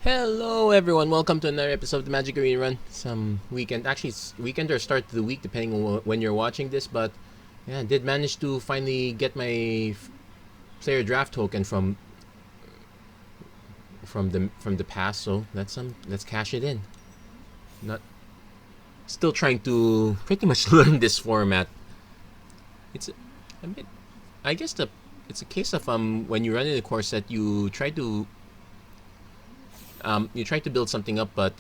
Hello everyone, welcome to another episode of the Magic Arena Run. Some weekend, actually it's weekend or start of the week depending on when you're watching this, but yeah, I did manage to finally get my player draft token from the past, so let's cash it in. Not still trying to pretty much learn this format. It's a bit, I guess it's a case of when you run in a course that you try to build something up, but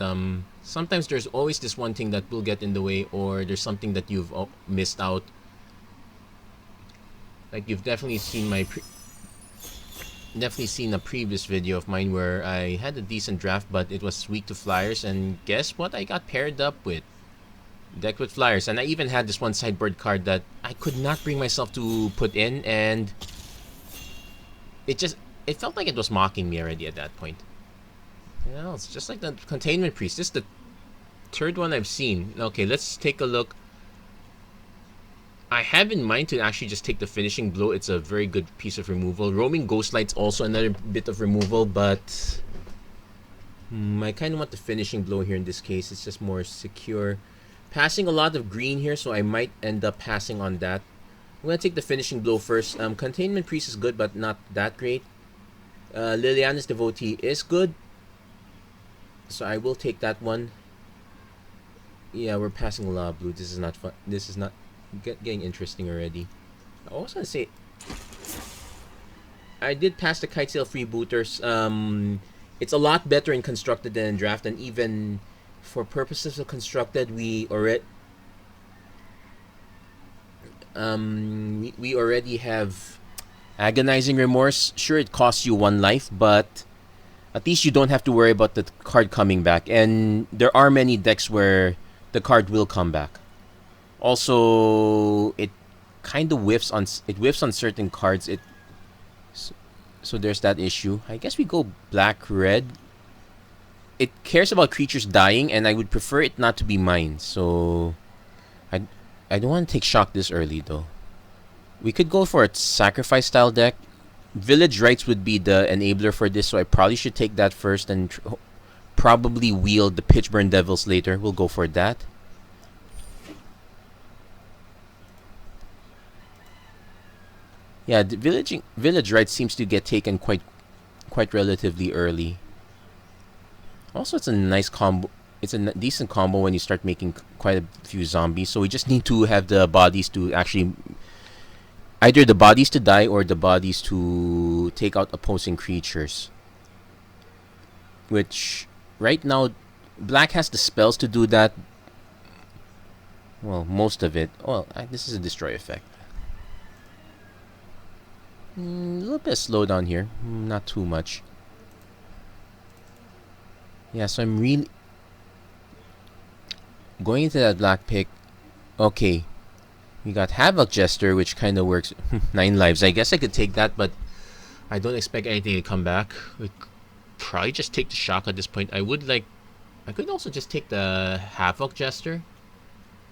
sometimes there's always this one thing that will get in the way, or there's something that you've missed out. Like you've definitely seen a previous video of mine where I had a decent draft, but it was weak to flyers, and guess what? I got paired up with deck with flyers, and I even had this one sideboard card that I could not bring myself to put in, and it felt like it was mocking me already at that point. You know, it's just like the Containment Priest. This is the third one I've seen. Okay, let's take a look. I have in mind to actually just take the Finishing Blow. It's a very good piece of removal. Roaming Ghostlight's also another bit of removal, but I kind of want the Finishing Blow here in this case. It's just more secure. Passing a lot of green here, so I might end up passing on that. I'm going to take the Finishing Blow first. Containment Priest is good, but not that great. Liliana's Devotee is good, so I will take that one. Yeah, we're passing a lot of blue. This is not fun. This is not getting interesting already. I was gonna say I did pass the Kitesail Freebooters. It's a lot better in Constructed than in Draft, and even for purposes of Constructed, we already we already have Agonizing Remorse. Sure, it costs you 1 life, but at least you don't have to worry about the card coming back. And there are many decks where the card will come back. Also, it kind of whiffs on certain cards. So there's that issue. I guess we go black-red. It cares about creatures dying, and I would prefer it not to be mine. So I don't want to take shock this early though. We could go for a sacrifice style deck. Village Rites would be the enabler for this, so I probably should take that first and probably wield the Pitchburn Devils later. We'll go for that. Yeah, the Village Rites seems to get taken quite relatively early. Also, it's a nice combo. It's a decent combo when you start making quite a few zombies. So we just need to have the bodies to actually either the bodies to die or the bodies to take out opposing creatures. Which, right now, black has the spells to do that. Well, most of it. Well, this is a destroy effect. A little bit of slowdown here. Not too much. Yeah, so I'm really going into that black pick. Okay. We got Havoc Jester, which kind of works. 9 lives. I guess I could take that, but I don't expect anything to come back. We probably just take the shock at this point. I could also just take the Havoc Jester,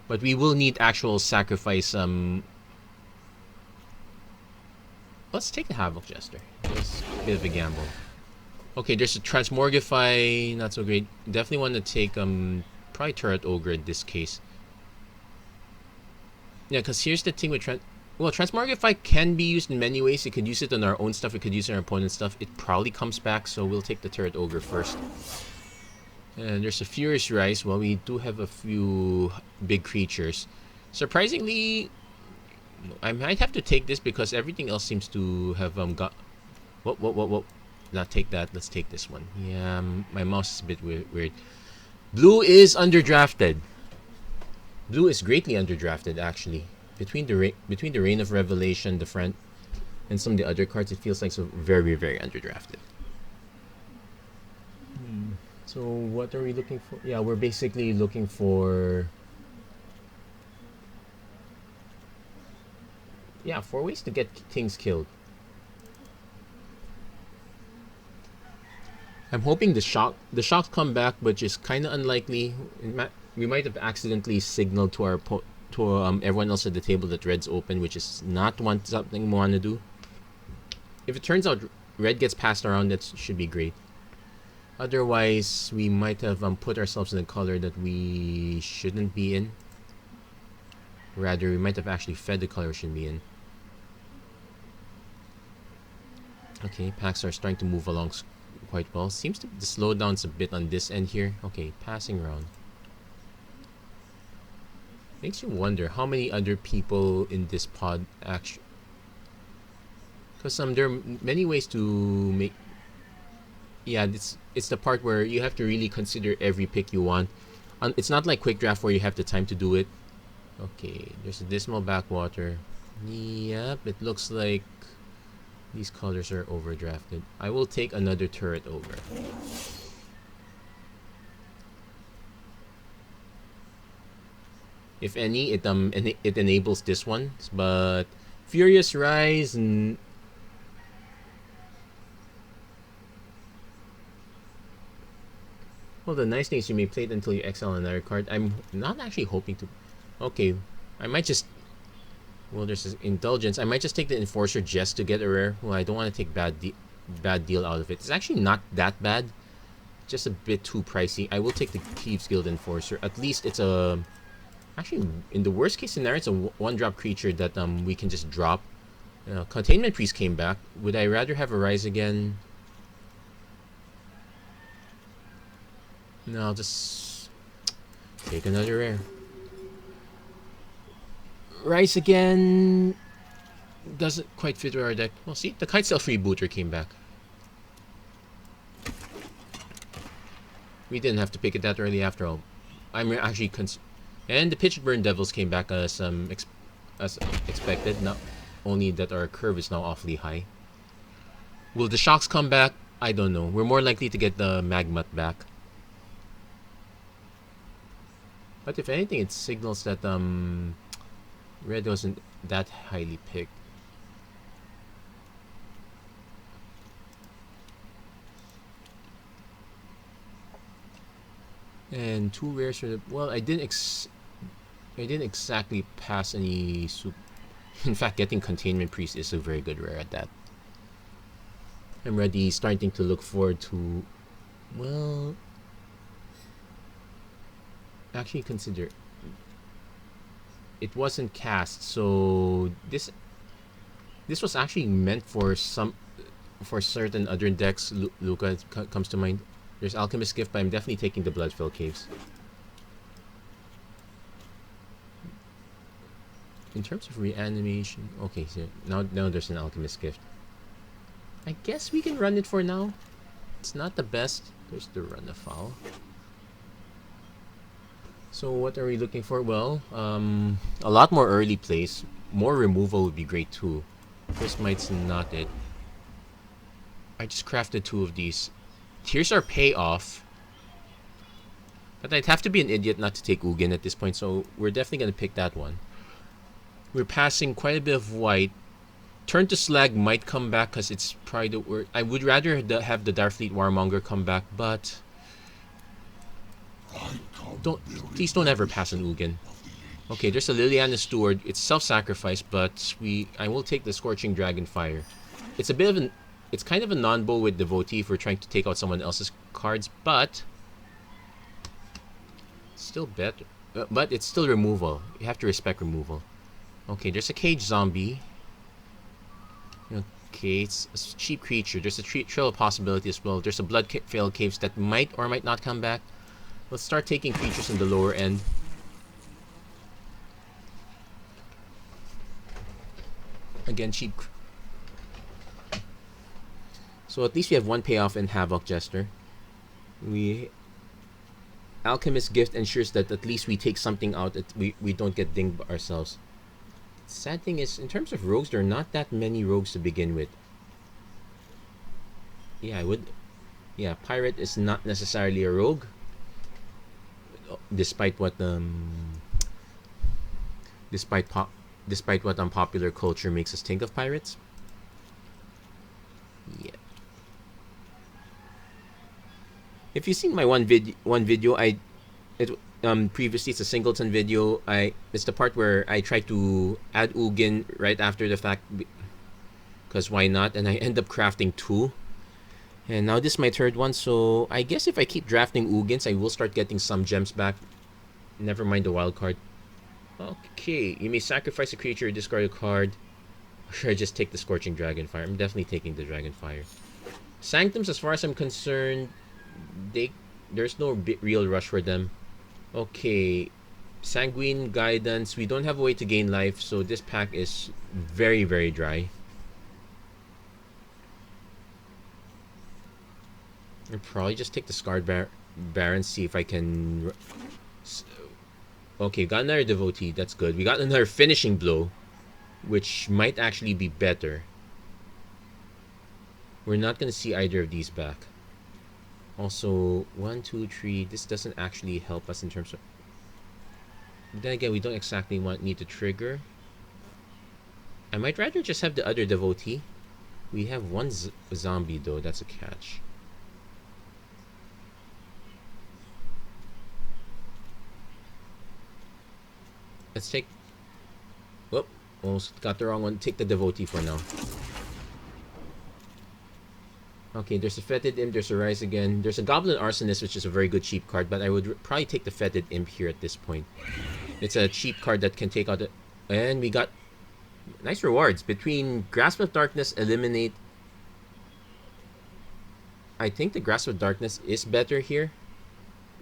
but we will need actual sacrifice. Let's take the Havoc Jester. It's a bit of a gamble. Okay, there's a Transmogrify. Not so great. Definitely want to take probably Turret Ogre in this case. Yeah, because here's the thing with Transmogrify can be used in many ways. We could use it on our own stuff. We could use it on our opponent's stuff. It probably comes back, so we'll take the Turret Ogre first. And there's a Furious Rise. Well, we do have a few big creatures. Surprisingly, I might have to take this because everything else seems to have got... Whoa. Not take that. Let's take this one. Yeah, my mouse is a bit weird. Blue is underdrafted. Blue is greatly underdrafted, actually. Between the Reign of Revelation, the front, and some of the other cards, it feels like so very, very underdrafted. So what are we looking for? Yeah, we're basically looking for... Yeah, 4 ways to get things killed. I'm hoping the shocks come back, but just kind of unlikely. We might have accidentally signaled to everyone else at the table that red's open, which is not something we want to do. If it turns out red gets passed around, that should be great. Otherwise, we might have put ourselves in a color that we shouldn't be in. Rather, we might have actually fed the color we shouldn't be in. Okay, packs are starting to move along quite well. Seems to the slowdowns a bit on this end here. Okay, passing around. Makes you wonder how many other people in this pod actually. Because there are many ways to make. Yeah, it's the part where you have to really consider every pick you want. It's not like quick draft where you have the time to do it. Okay, there's a dismal backwater. Yep, it looks like these colors are overdrafted. I will take another turret over. If any, it enables this one, but Furious Rise and well, the nice thing is you may play it until you exile another card. I'm not actually hoping to. Okay, I might just. Well, there's this Indulgence. I might just take the Enforcer just to get a rare. Well, I don't want to take bad deal out of it. It's actually not that bad. Just a bit too pricey. I will take the Thieves Guild Enforcer. At least it's a. Actually, in the worst case scenario, it's a one-drop creature that we can just drop. Containment Priest came back. Would I rather have a Rise again? No, I'll just take another rare. Rise again doesn't quite fit with our deck. Well, see, the Kitesail Freebooter came back. We didn't have to pick it that early after all. I'm actually and the Pitched Burn Devils came back as expected. Not only that our curve is now awfully high. Will the Shocks come back? I don't know. We're more likely to get the Magmat back. But if anything, it signals that red wasn't that highly picked. And two rares for the well, I didn't exactly pass any in fact, getting Containment Priest is a very good rare at that. I'm already starting to look forward to well, actually consider it wasn't cast, so this was actually meant for certain other decks. Luca comes to mind. There's Alchemist Gift, but I'm definitely taking the Bloodfell Caves. In terms of reanimation, okay, so now there's an Alchemist Gift. I guess we can run it for now. It's not the best. There's the Run of Foul. So what are we looking for? Well, a lot more early plays. More removal would be great too. First Might's not it. I just crafted two of these. Here's our payoff. But I'd have to be an idiot not to take Ugin at this point, so we're definitely going to pick that one. We're passing quite a bit of white. Turn to Slag might come back because it's probably the word. I would rather have the Darfleet Warmonger come back, but please don't ever pass an Ugin. Okay, there's a Liliana Steward. It's self-sacrifice, but I will take the Scorching Dragonfire. It's a bit of it's kind of a non-bow with Devotee if we're trying to take out someone else's cards, but still better. But it's still removal. You have to respect removal. Okay, there's a Cage Zombie. Okay, it's a cheap creature. There's a Trail of Possibility as well. There's a Bloodfell Caves that might or might not come back. Let's start taking creatures in the lower end. Again, cheap. So at least we have one payoff in Havoc Jester. Alchemist Gift ensures that at least we take something out that we don't get dinged ourselves. Sad thing is, in terms of rogues, there are not that many rogues to begin with. Yeah, Pirate is not necessarily a rogue. Despite what popular culture makes us think of pirates. Yeah. If you've seen my one video, previously it's a singleton video. It's the part where I try to add Ugin right after the fact, because why not? And I end up crafting two, And now this is my third one, so I guess if I keep drafting Ugins, I will start getting some gems back. Never mind the wild card. Okay, you may sacrifice a creature, discard a card. Or should I just take the Scorching Dragonfire? I'm definitely taking the Dragonfire. Sanctums, as far as I'm concerned, there's no real rush for them. Okay, Sanguine Guidance. We don't have a way to gain life, so this pack is very, very dry. I'll probably just take the Scarred Baron, see if I can... Okay, got another Devotee. That's good. We got another Finishing Blow, which might actually be better. We're not going to see either of these back. Also, 1, 2, 3. This doesn't actually help us in terms of... But then again, we don't exactly need to trigger. I might rather just have the other Devotee. We have one zombie, though. That's a catch. Let's take... Whoop. Almost got the wrong one. Take the Devotee for now. Okay, there's a Fetid Imp, there's a Rise Again. There's a Goblin Arsonist, which is a very good cheap card, but I would probably take the Fetid Imp here at this point. It's a cheap card that can take out the... And we got nice rewards. Between Grasp of Darkness, Eliminate... I think the Grasp of Darkness is better here.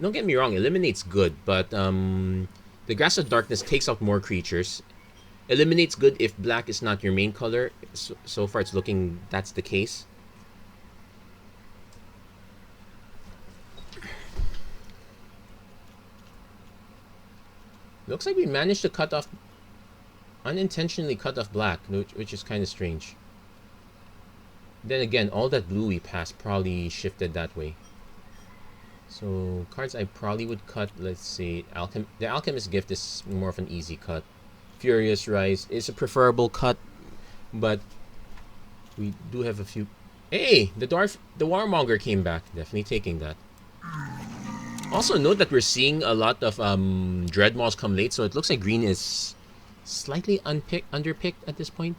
Don't get me wrong, Eliminate's good, but the Grasp of Darkness takes out more creatures. Eliminate's good if black is not your main color. So far it's looking that's the case. Looks like we managed to cut off... unintentionally cut off black, which is kind of strange. Then again, all that blue we passed probably shifted that way. So, cards I probably would cut, let's say, the Alchemist Gift is more of an easy cut. Furious Rise is a preferable cut, but we do have a few... Hey! The Warmonger came back. Definitely taking that. Also note that we're seeing a lot of Dreadmaws come late, so it looks like green is slightly underpicked at this point.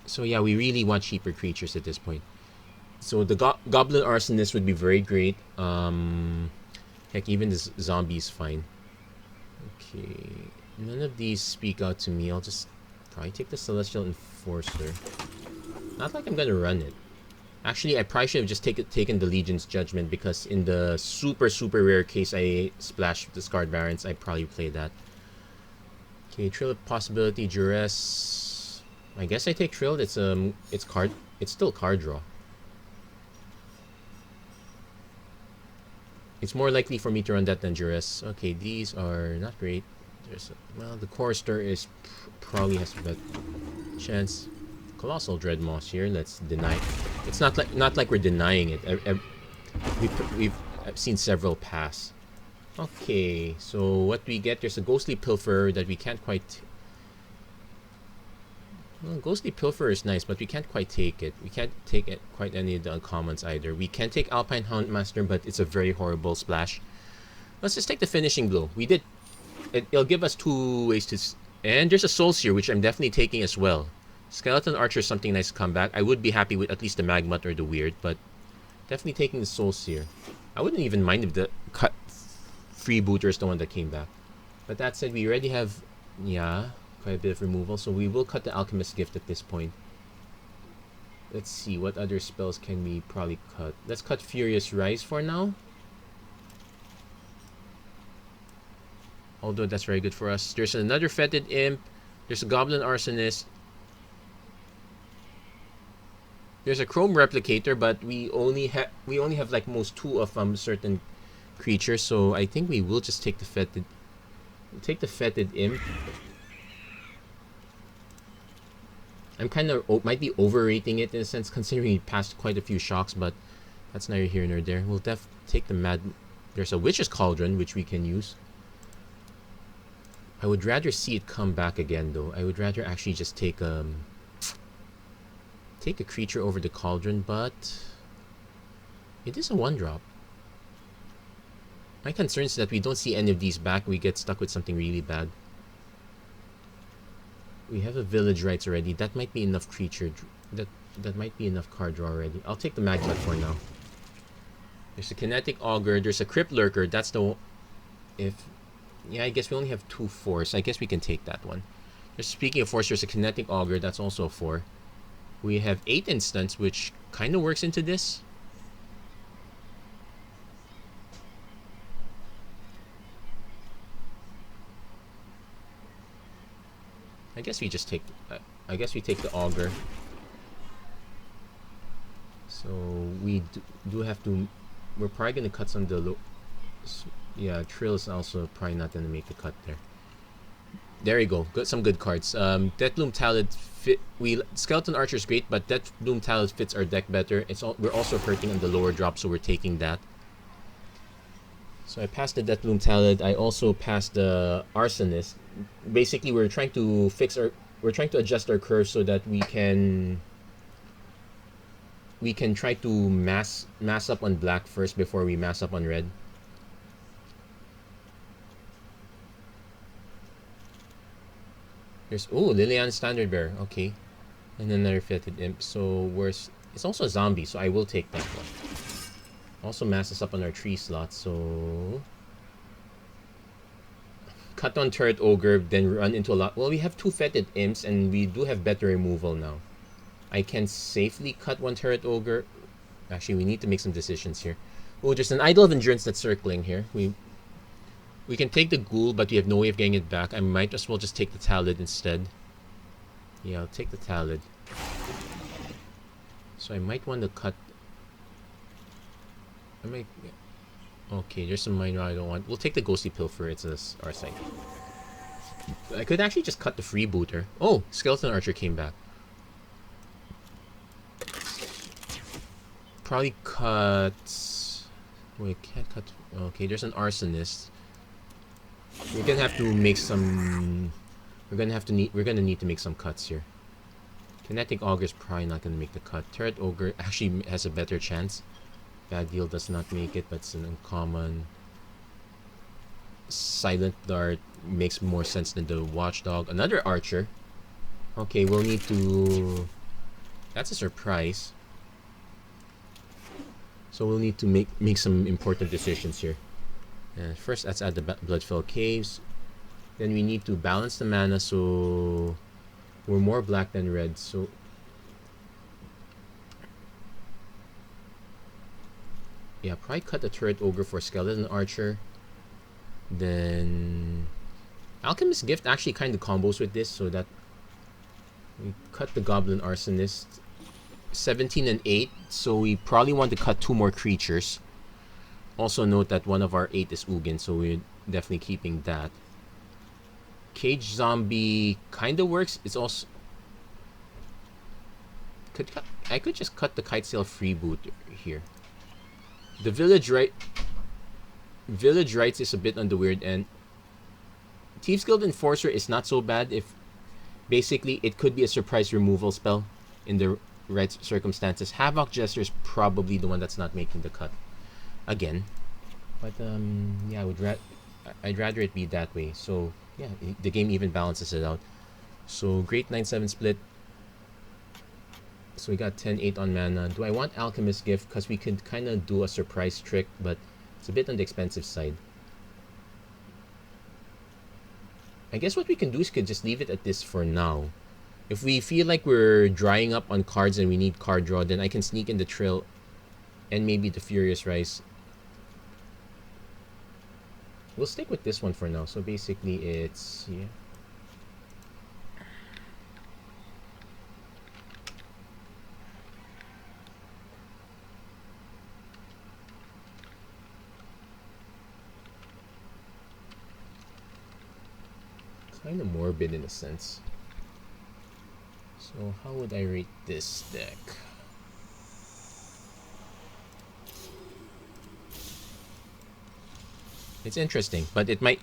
So yeah, we really want cheaper creatures at this point. So the Goblin Arsonist would be very great. Heck, even this zombie is fine. Okay, none of these speak out to me. I'll just probably take the Celestial Enforcer. Not like I'm gonna run it. Actually, I probably should have just taken the Legion's Judgment, because in the super rare case I splash the Scarred Barons, I'd probably play that. Okay, Trill of Possibility, Duress. I guess I take Trill. It's still card draw. It's more likely for me to run that than Duress. Okay, these are not great. Well, the Chorister is probably has a better chance. Colossal Dreadmaws here. Let's deny. It's not like we're denying it. We've seen several pass. Okay, so what we get? There's a Ghostly Pilferer that we can't quite. Well, Ghostly Pilferer is nice, but we can't quite take it. We can't take it quite any of the uncommons either. We can take Alpine Houndmaster, but it's a very horrible splash. Let's just take the Finishing Blow. We did. It'll give us two ways to. And there's a Soulseer, which I'm definitely taking as well. Skeleton Archer is something nice to come back. I would be happy with at least the Magmut or the Weird, but definitely taking the Soulseer. I wouldn't even mind if the Freebooter is the one that came back. But that said, we already have, yeah, quite a bit of removal, so we will cut the Alchemist Gift at this point. Let's see, what other spells can we probably cut? Let's cut Furious Rise for now. Although that's very good for us. There's another Fetid Imp. There's a Goblin Arsonist. There's a Chrome Replicator, but we only have like most two of certain creatures, so I think we will just take the Fetid. We'll take the Fetid Imp. I'm kind of might be overrating it in a sense, considering we passed quite a few shocks, but that's neither here nor there. We'll take the Mad. There's a Witch's Cauldron which we can use. I would rather see it come back again, though. I would rather actually just take a creature over the Cauldron, but it is a 1-drop. My concern is that we don't see any of these back. We get stuck with something really bad. We have a village rights already. That might be enough creature. That might be enough card draw already. I'll take the Magma for now. There's a Kinetic Augur. There's a Crypt Lurker. That's the... Yeah, I guess we only have 2 4s. I guess we can take that one. Speaking of 4s, there's a Kinetic Augur. That's also a 4. We have 8 instants, which kind of works into this. I guess we just take... I guess we take the Augur. So we do have to... We're probably going to cut some of the... Yeah, Trill is also probably not going to make the cut there. There you go. Some good cards. Deathbloom Talent fit. Skeleton Archer is great, but Deathbloom Talent fits our deck better. We're also hurting on the lower drop, so we're taking that. So I passed the Deathbloom Talent. I also passed the Arsonist. Basically, we're trying to adjust our curve so that we can try to mass up on black first before we mass up on red. There's Liliana Standard Bearer, okay. And then another Fetid Imp. So it's also a zombie, so I will take that one. Also masses up on our tree slot, so cut on Turret Ogre, then run into a lot. Well, we have 2 Fetid Imps, and we do have better removal now. I can safely cut 1 Turret Ogre. Actually, we need to make some decisions here. Oh, there's an Idol of Endurance that's circling here. We can take the Ghoul, but we have no way of getting it back. I might as well just take the Talid instead. Yeah, I'll take the Talid. So I might want to cut... Okay, there's some minor I don't want. We'll take the Ghostly Pilfer. It's our site. I could actually just cut the Freebooter. Oh, Skeleton Archer came back. Probably cut... Wait, can't cut... Okay, there's an Arsonist. We're gonna have to make some... We're gonna need to make some cuts here. Kinetic Augur is probably not gonna make the cut. Turret Ogre actually has a better chance. Bad Deal does not make it, but it's an uncommon. Silent Dart makes more sense than the Watchdog. Another Archer. Okay, we'll need to... That's a surprise. So we'll need to make some important decisions here. First, let's add the Bloodfell Caves. Then we need to balance the mana so we're more black than red. So yeah, probably cut the Turret Ogre for Skeleton Archer. Then Alchemist Gift actually kind of combos with this, so that we cut the Goblin Arsonist. 17 and 8, so we probably want to cut 2 more creatures. Also note that one of our 8 is Ugin, so we're definitely keeping that. Cage Zombie kind of works. It's also... I could just cut the Kitesail Freebooter here. The Village Rights is a bit on the weird end. Thieves Guild Enforcer is not so bad if... Basically, it could be a surprise removal spell in the right circumstances. Havoc Jester is probably the one that's not making the cut. Again. But, yeah, I'd rather it be that way. So, yeah, the game even balances it out. So, great 9-7 split. So, we got 10-8 on mana. Do I want Alchemist Gift? Because we could kind of do a surprise trick, but it's a bit on the expensive side. I guess what we can do is could just leave it at this for now. If we feel like we're drying up on cards and we need card draw, then I can sneak in the Trill and maybe the Furious Rise. We'll stick with this one for now. So basically it's... yeah. Kind of morbid in a sense. So how would I rate this deck? It's interesting, but it might...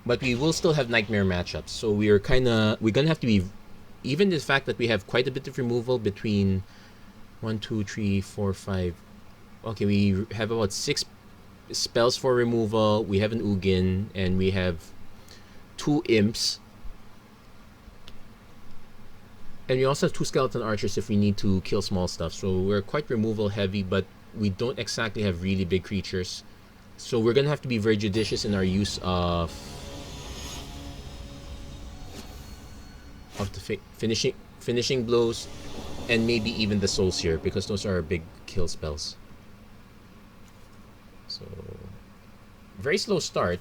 But we will still have nightmare matchups, so we're gonna have to be... Even the fact that we have quite a bit of removal between 1, 2, 3, 4, 5... Okay, we have about 6 spells for removal, we have an Ugin, and we have 2 imps. And we also have 2 skeleton archers if we need to kill small stuff. So we're quite removal heavy, but we don't exactly have really big creatures. So we're gonna have to be very judicious in our use of the finishing blows, and maybe even the soul seer, because those are our big kill spells. So very slow start,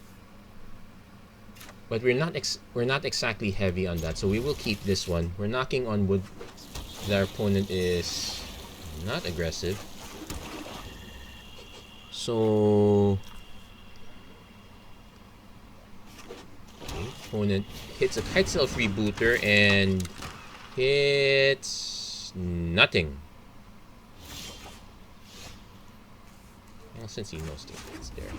but we're not exactly heavy on that, so we will keep this one. We're knocking on wood that our opponent is not aggressive. So okay, opponent hits a Kite Self Rebooter and hits nothing. Well, since he knows it's there.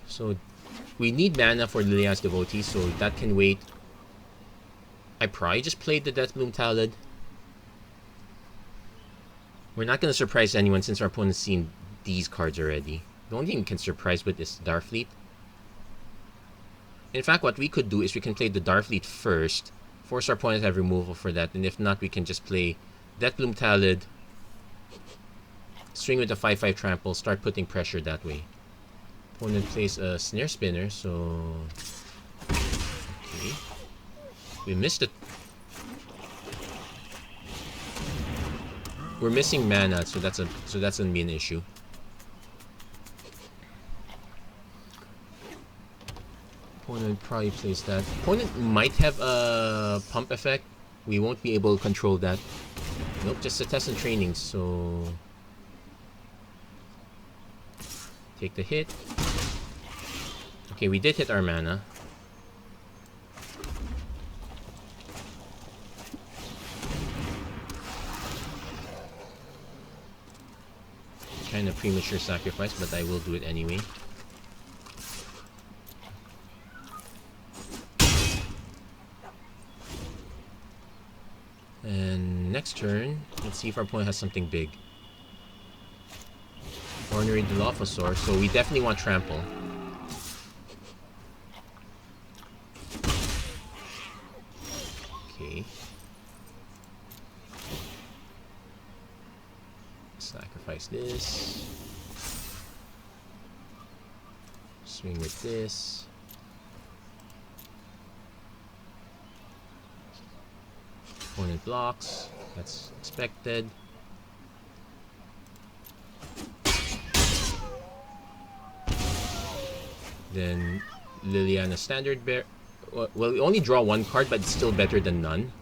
So we need mana for Liliana's Devotee, so that can wait. I probably just played the Deathbloom Talid. We're not going to surprise anyone since our opponent's seen these cards already. The only thing we can surprise with is Darfleet. In fact, what we could do is we can play the Darfleet first, force our opponent to have removal for that, and if not, we can just play Deathbloom Talid, swing with a 5/5 trample, start putting pressure that way. Opponent plays a Snare Spinner, so okay. We missed it. We're missing mana, so that's gonna be an issue. Opponent probably plays that. Opponent might have a pump effect. We won't be able to control that. Nope, just a test and training, so take the hit. Okay, we did hit our mana. Kind of premature sacrifice, but I will do it anyway. And next turn, let's see if our opponent has something big. Ornery Dilophosaur, so we definitely want Trample. Okay. Sacrifice this. Swing with this. Opponent blocks. That's expected. Then Liliana Standard Bear. Well, we only draw one card, but it's still better than none.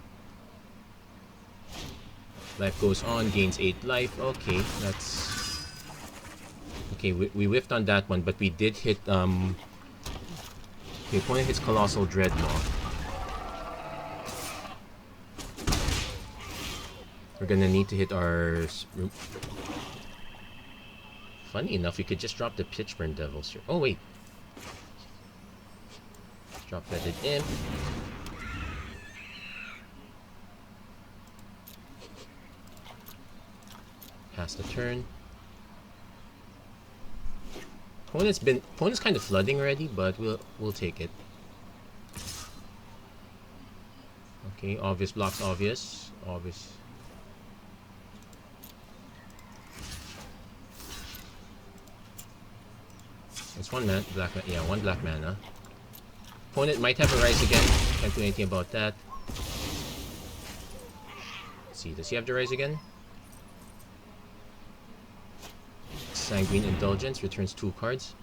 Life goes on, gains 8 life. Okay, that's... Okay, we whiffed on that one, but we did hit... Okay, opponent hits Colossal Dreadnought. We're gonna need to hit our... Funny enough, we could just drop the Pitchburn Devils here. Oh, wait. Drop Feathered Imp. Pass the turn. Opponent's kind of flooding already, but we'll take it. Okay, obvious blocks, obvious. It's one black, yeah, one black mana. Opponent might have a Rise Again. Can't do anything about that. Let's see, does he have the Rise Again? Sanguine Indulgence returns 2 cards.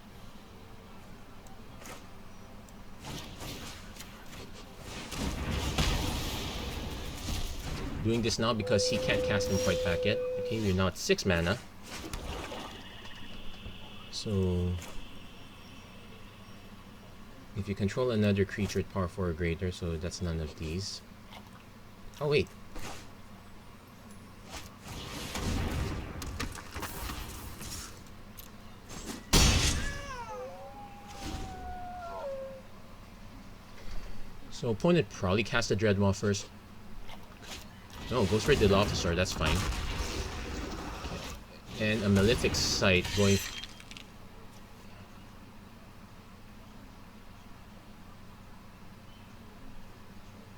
Doing this now because he can't cast them quite back yet. Okay, we're now at 6 mana. So if you control another creature at power 4 or greater, so that's none of these. Oh wait. So opponent probably cast a Dreadmaw first. No, goes for the Dilophosaur, that's fine. And a Malefic Sight going...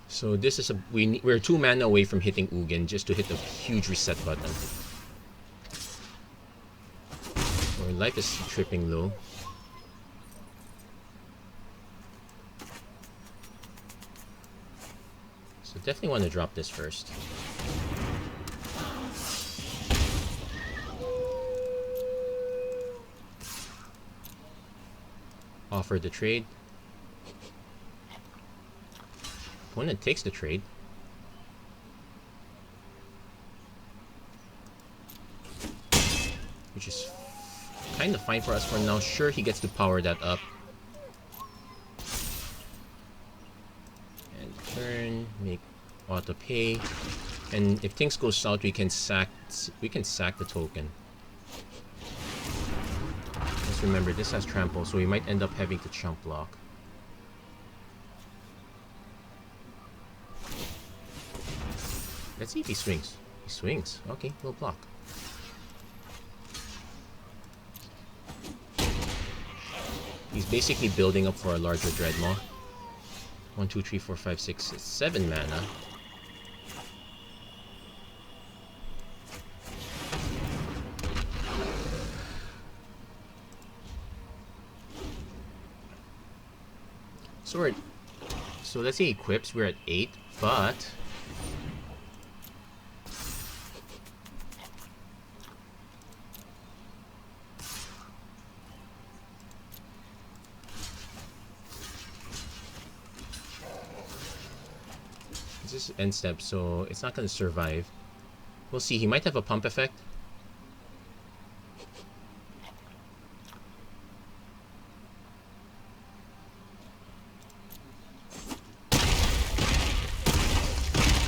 So this is we're 2 mana away from hitting Ugin just to hit the huge reset button. Our life is tripping low. So definitely want to drop this first. Offer the trade. Opponent takes the trade. Which is kind of fine for us for now. Sure, he gets to power that up. And turn, make auto pay. And if things go south, we can sack the token. Let's remember this has trample, so we might end up having to chump block. Let's see if he swings. He swings. Okay, we'll block. He's basically building up for a larger Dreadmaw. 1, 2, 3, 4, 5, 6, 7 mana. So let's say equips, we're at 8, but this is end step, so it's not going to survive. We'll see. He might have a pump effect.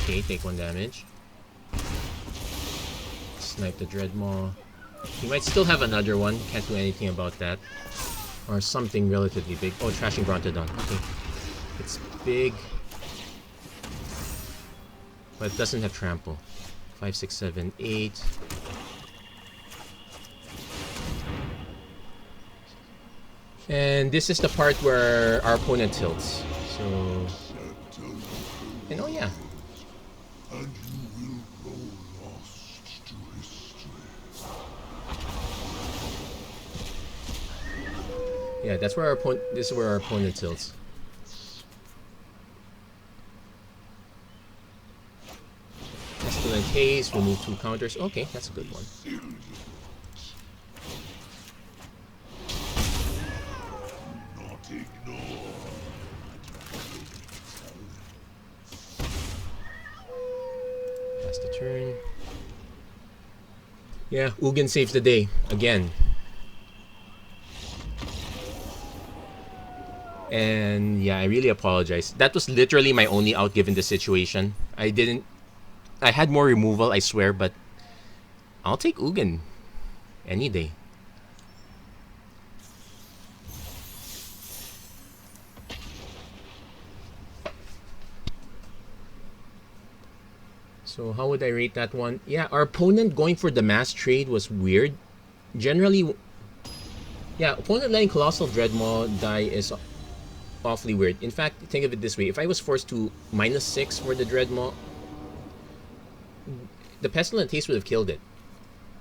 Okay, take 1 damage. Snipe the Dreadmaw. He might still have another one. Can't do anything about that. Or something relatively big. Oh, Trashing Brontodon. Okay. It's big. But it doesn't have trample. 5, 6, 7, 8. And this is the part where our opponent tilts. So... And oh yeah. And you will go lost to history. Yeah, that's where our opponent. This is where our opponent tilts. Pestilent Haze, remove 2 counters. Okay, that's a good one. Not ignore. That's the turn. Yeah, Ugin saves the day again. And yeah, I really apologize. That was literally my only out given the situation. I had more removal, I swear, but I'll take Ugin any day. So how would I rate that one? Yeah, our opponent going for the mass trade was weird. Generally, yeah, opponent letting Colossal Dreadmaw die is awfully weird. In fact, think of it this way. If I was forced to -6 for the Dreadmaw, the Pestilent Haste would have killed it.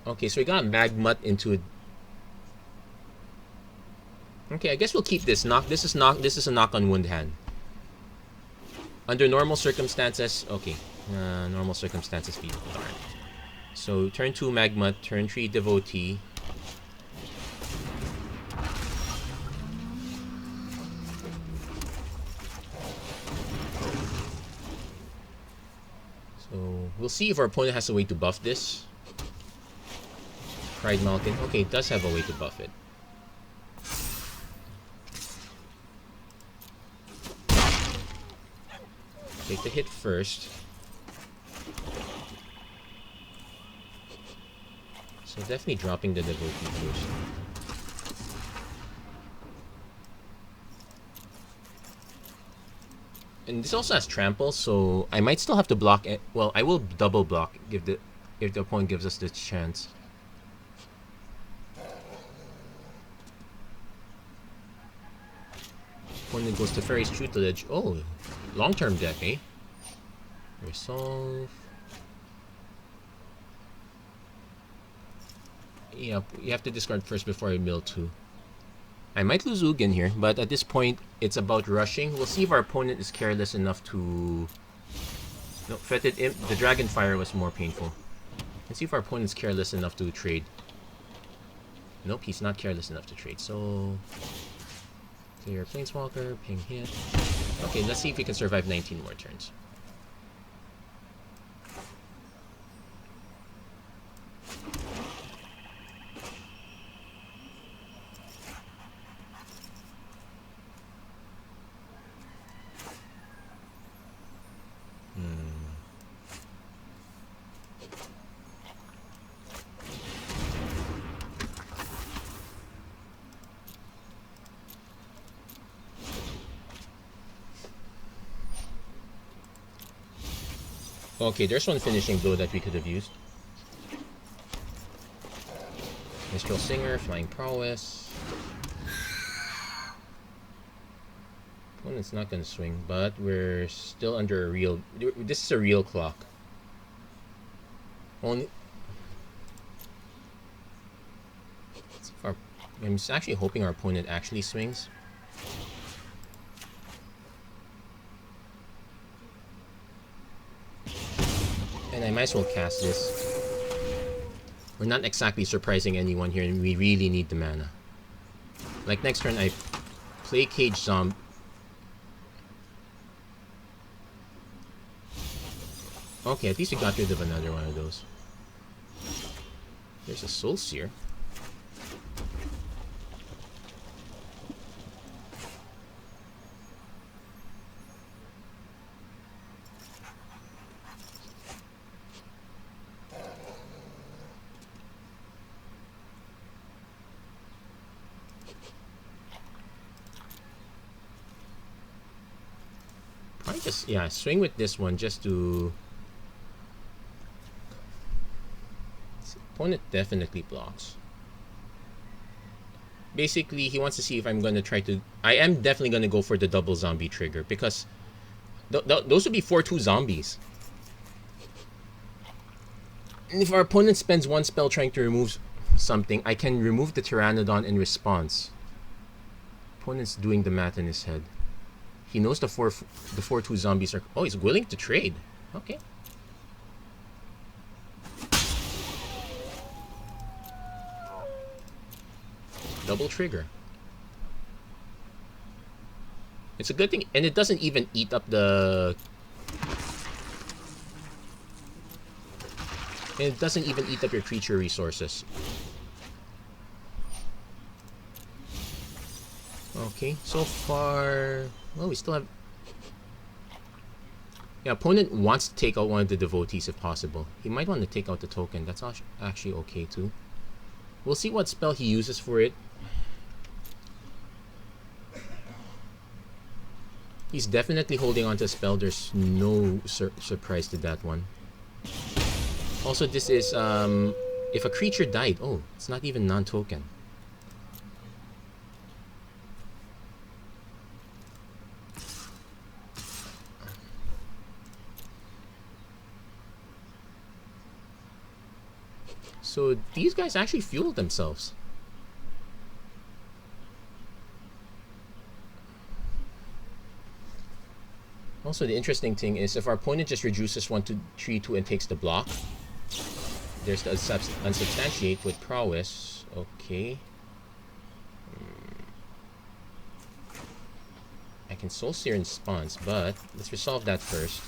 Okay, so we got Magmut into it. Okay, I guess we'll keep this. This is a knock on wound hand. Under normal circumstances, okay. Normal circumstances be darn. So turn 2 Magmut, turn 3 Devotee. So we'll see if our opponent has a way to buff this. Pride Malkin. Okay, it does have a way to buff it. Take the hit first. So definitely dropping the Devotee first. And this also has trample, so I might still have to block it. Well, I will double block if the opponent gives us the chance. Opponent goes to Fairy's Tutelage. Oh, long-term deck, eh? Resolve. Yeah, you have to discard first before I mill 2. I might lose Ugin here, but at this point, it's about rushing. We'll see if our opponent is careless enough to... No, Fetid Imp. The Dragon Fire was more painful. Let's see if our opponent's careless enough to trade. Nope, he's not careless enough to trade. So... Clear Planeswalker, ping hit. Okay, let's see if we can survive 19 more turns. Okay, there's one finishing blow that we could have used. Mistral Singer, Flying Prowess. Opponent's not gonna swing, but we're still under a real... This is a real clock. Only... I'm actually hoping our opponent actually swings. And I might as well cast this. We're not exactly surprising anyone here, and we really need the mana. Like next turn, I play Cage Zombie. Okay, at least we got rid of another one of those. There's a Soul Seer. Probably just, yeah, swing with this one just to... Opponent definitely blocks. Basically, he wants to see if I'm going to try to... I am definitely going to go for the double zombie trigger because those would be 4/2 zombies. And if our opponent spends one spell trying to remove something, I can remove the Pteranodon in response. Opponent's doing the math in his head. He knows the 4/2 zombies are... Oh, he's willing to trade. Okay. Double trigger. It's a good thing, and it doesn't even eat up the... And it doesn't even eat up your creature resources. Okay, so far... Well, we still have... Yeah, opponent wants to take out one of the devotees if possible. He might want to take out the token. That's actually okay too. We'll see what spell he uses for it. He's definitely holding on to a spell. There's no surprise to that one. Also, this is... if a creature died... Oh, it's not even non-token. So these guys actually fueled themselves. Also, the interesting thing is if our opponent just reduces 1 to 3/2 and takes the block, there's the unsubstantiate with prowess. Okay. I can Soul Seer in response, but let's resolve that first.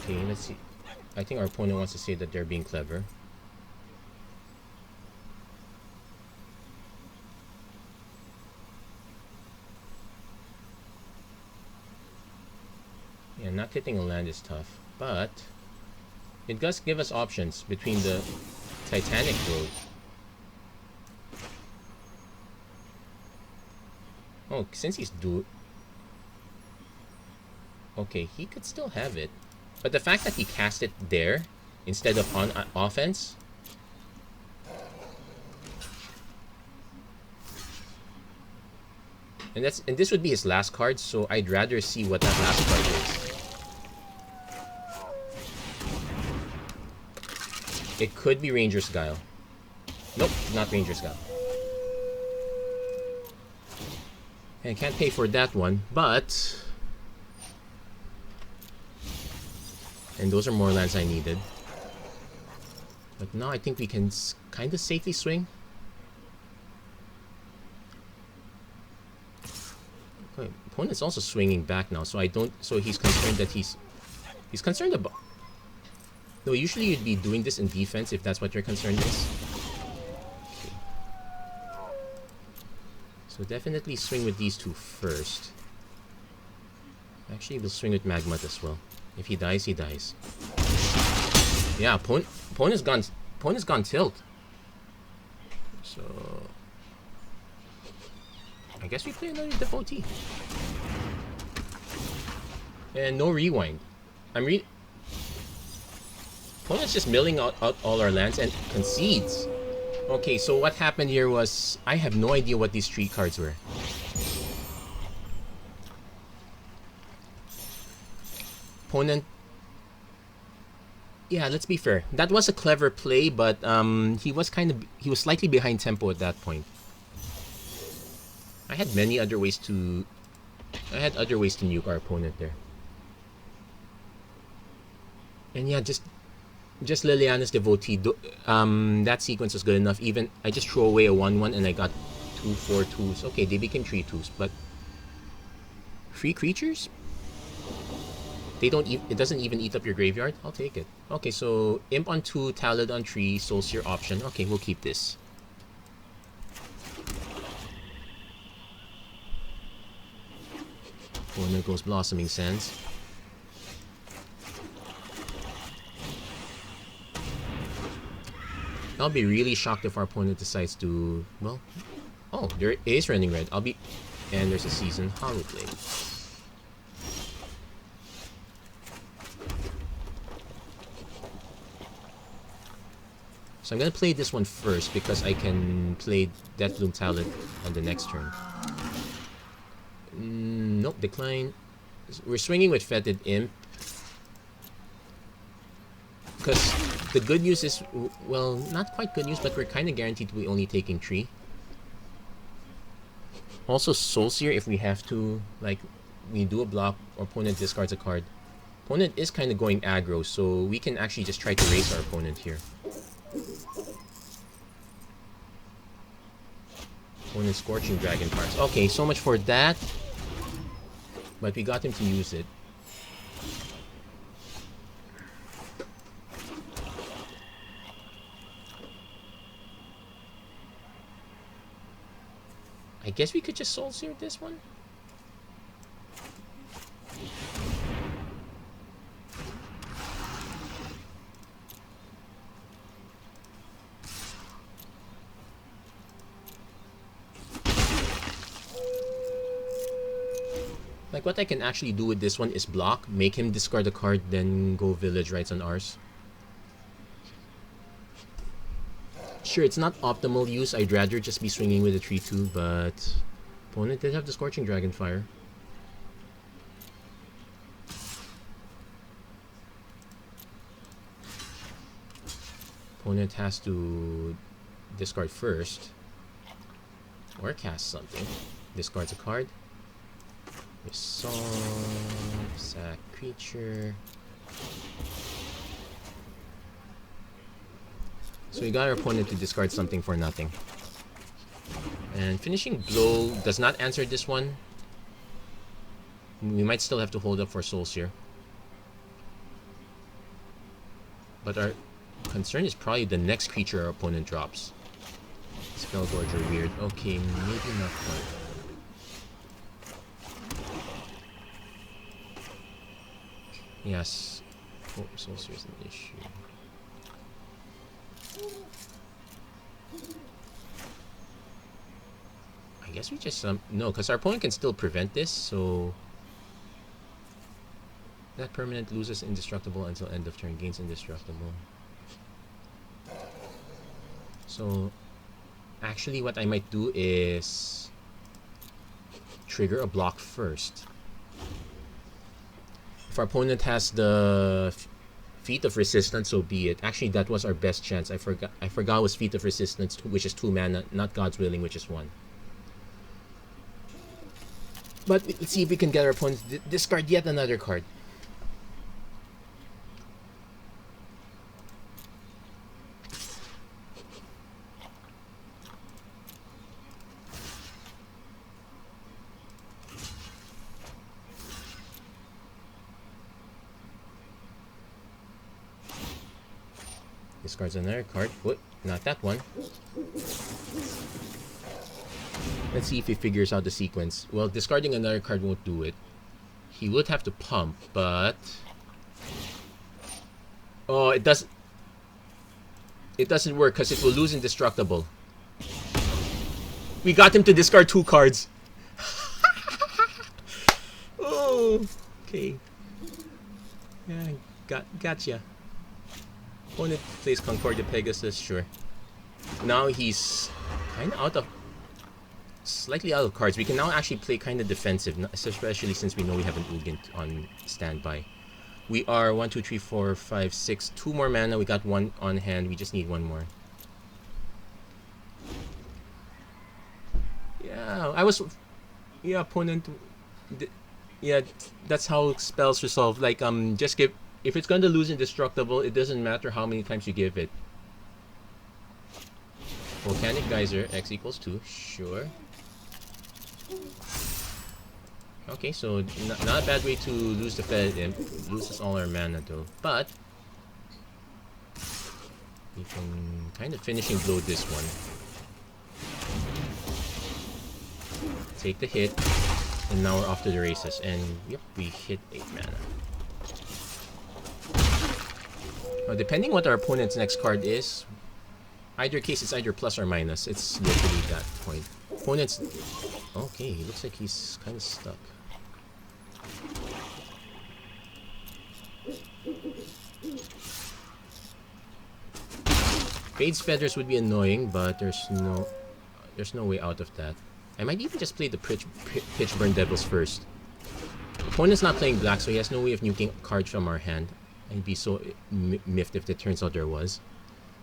Okay, let's see. I think our opponent wants to say that they're being clever. Yeah, not hitting a land is tough, but it does give us options between the Titanic Road. Oh, since he's okay, he could still have it. But the fact that he cast it there instead of on offense... And this would be his last card, so I'd rather see what that last card is. It could be Ranger's Guile. Nope, not Ranger's Guile. And can't pay for that one, but... And those are more lands I needed. But now I think we can kind of safely swing. Okay, opponent's also swinging back now, so I don't... So he's concerned that he's concerned about... No, usually you'd be doing this in defense if that's what your concern is. Okay. So definitely swing with these two first. Actually, we'll swing with Magmat as well. If he dies, he dies. Yeah, opponent's gone tilt. So I guess we play another Devotee. And no rewind. Opponent's just milling out all our lands and concedes. Okay, so what happened here was I have no idea what these 3 cards were. Opponent... Yeah, let's be fair. That was a clever play, but he was slightly behind tempo at that point. I had other ways to nuke our opponent there. And yeah, just Liliana's Devotee. That sequence was good enough. Even I just threw away a 1/1 and I got 2 4/2s. Okay, they became 3 2s, but 3 creatures? They don't. It doesn't even eat up your graveyard. I'll take it. Okay, so Imp on 2, Talad on 3, Soulseer option. Okay, we'll keep this. Oh, and there goes Blossoming Sands. I'll be really shocked if our opponent decides to... Well... Oh, there is Running Red. And there's a Season Holoplay. So I'm gonna play this one first because I can play Deathbloom Talent on the next turn. Nope, decline. We're swinging with Fetid Imp. Because the good news is, well, not quite good news, but we're kind of guaranteed to be only taking 3. Also, Soulseer, if we have to, like, we do a block, our opponent discards a card. Opponent is kind of going aggro, so we can actually just try to raise our opponent here. Opponent Scorching Dragon cards. Okay, so much for that. But we got him to use it. I guess we could just Soulseer this one. Like, what I can actually do with this one is block, make him discard a card, then go Village Rites on ours. Sure, it's not optimal use. I'd rather just be swinging with a 3-2, but opponent did have the Scorching Dragonfire. Opponent has to discard first, or cast something. Discards a card. Resolve, sack creature. So we got our opponent to discard something for nothing. And Finishing Blow does not answer this one. We might still have to hold up for Soulseer. But our concern is probably the next creature our opponent drops. Spellgorge are weird. Okay, maybe not quite. Yes. Oh, Soulseer is an issue. I guess we just no, because our opponent can still prevent this, so that permanent loses indestructible until end of turn, gains indestructible. So actually what I might do is trigger a block first. If our opponent has the Feat of Resistance, so be it. Actually, that was our best chance. I forgot it was Feat of Resistance, which is 2 mana, not God's Willing, which is 1. But let's see if we can get our opponent to discard yet another card. Discards another card. What? Not that one. Let's see if he figures out the sequence. Well, discarding another card won't do it. He would have to pump, but... Oh, it doesn't work because it will lose Indestructible. We got him to discard 2 cards. Oh, okay. Yeah, gotcha. Opponent plays Concordia Pegasus, sure. Now he's kind of slightly out of cards. We can now actually play kind of defensive, especially since we know we have an Ugin on standby. We are 1, 2, 3, 4, 5, 6. 2 more mana. We got 1 on hand. We just need 1 more. Yeah, yeah, opponent. Yeah, that's how spells resolve. Like, just give. If it's going to lose Indestructible, it doesn't matter how many times you give it. Volcanic Geyser, X equals 2, sure. Okay, so not a bad way to lose the Fed Imp. Loses all our mana though. But we can kind of finishing blow this one. Take the hit, and now we're off to the races. And yep, we hit 8 mana. Depending what our opponent's next card is, either case it's either plus or minus. It's literally that point. Opponent's... Okay, he looks like he's kind of stuck. Fade's Feathers would be annoying, but there's no way out of that. I might even just play the Pitchburn Devils first. Opponent's not playing black, so he has no way of nuking cards from our hand. I'd be so miffed if it turns out there was.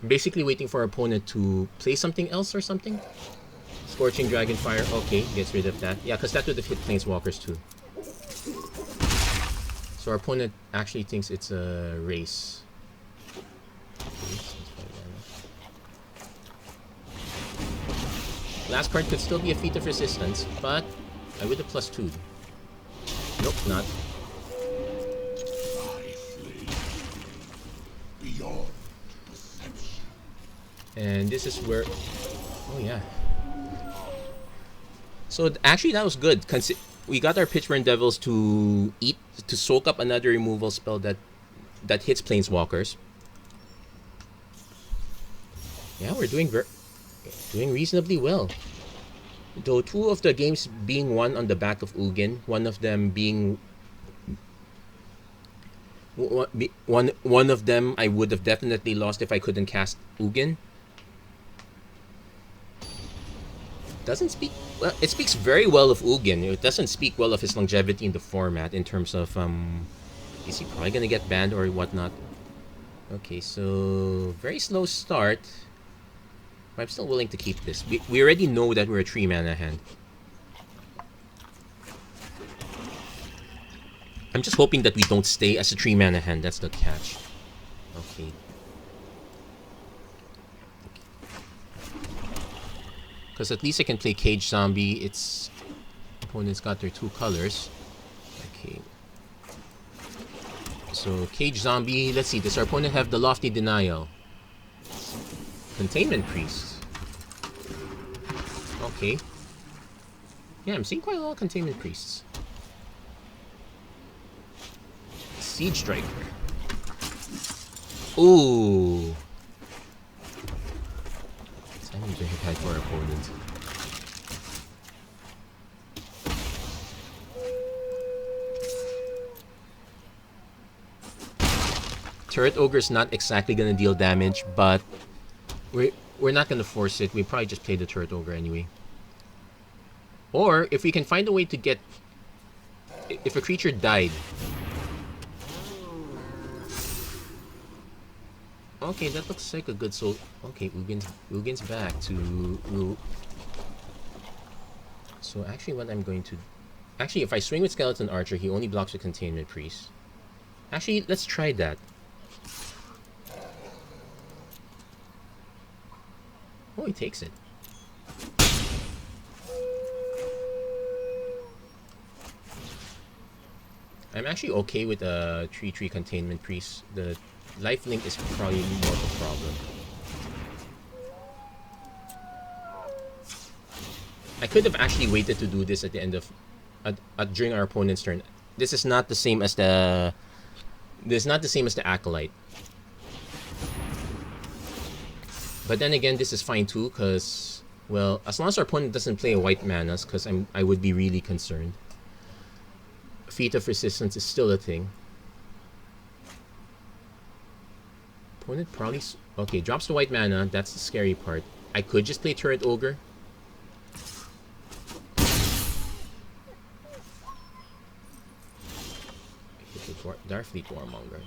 I'm basically waiting for our opponent to play something else or something. Scorching Dragonfire, okay, gets rid of that. Yeah, because that would have hit Planeswalkers too. So our opponent actually thinks it's a race. Last card could still be a Feat of Resistance, but I would have +2'd. Nope, not. And this is where... Oh, yeah. So, actually, that was good. We got our Pitchburn Devils to soak up another removal spell that hits Planeswalkers. Yeah, we're doing reasonably well. Though 2 of the games being won on the back of Ugin, one of them being... One of them I would have definitely lost if I couldn't cast Ugin. Doesn't speak well. It speaks very well of Ugin. It doesn't speak well of his longevity in the format in terms of is he probably gonna get banned or whatnot? Okay, so very slow start. But I'm still willing to keep this. We already know that we're a 3 mana hand. I'm just hoping that we don't stay as a 3 mana hand. That's the catch. Okay. Because at least I can play Cage Zombie. Its opponent's got their 2 colors. Okay. So Cage Zombie. Let's see. Does our opponent have the Lofty Denial? Containment Priest. Okay. Yeah, I'm seeing quite a lot of Containment Priests. Siege Striker. Ooh. Time to hit high for our opponent. Turret Ogre's not exactly gonna deal damage, but we're not gonna force it. We probably just play the Turret Ogre anyway. Or if we can find a way to get... If a creature died... Okay, that looks like a good soul. Okay, Ugin's back to... So actually what I'm going to... Actually, if I swing with Skeleton Archer, he only blocks with Containment Priest. Actually, let's try that. Oh, he takes it. I'm actually okay with a 3/3 Containment Priest. The lifelink is probably more of a problem. I could have actually waited to do this at the end of... during our opponent's turn. This is not the same as the... This is not the same as the Acolyte. But then again, this is fine too, because... Well, as long as our opponent doesn't play a white manas, because I would be really concerned. Feat of Resistance is still a thing. Opponent probably... Okay, drops the white mana. That's the scary part. I could just play Turret Ogre. Darfleet Warmonger.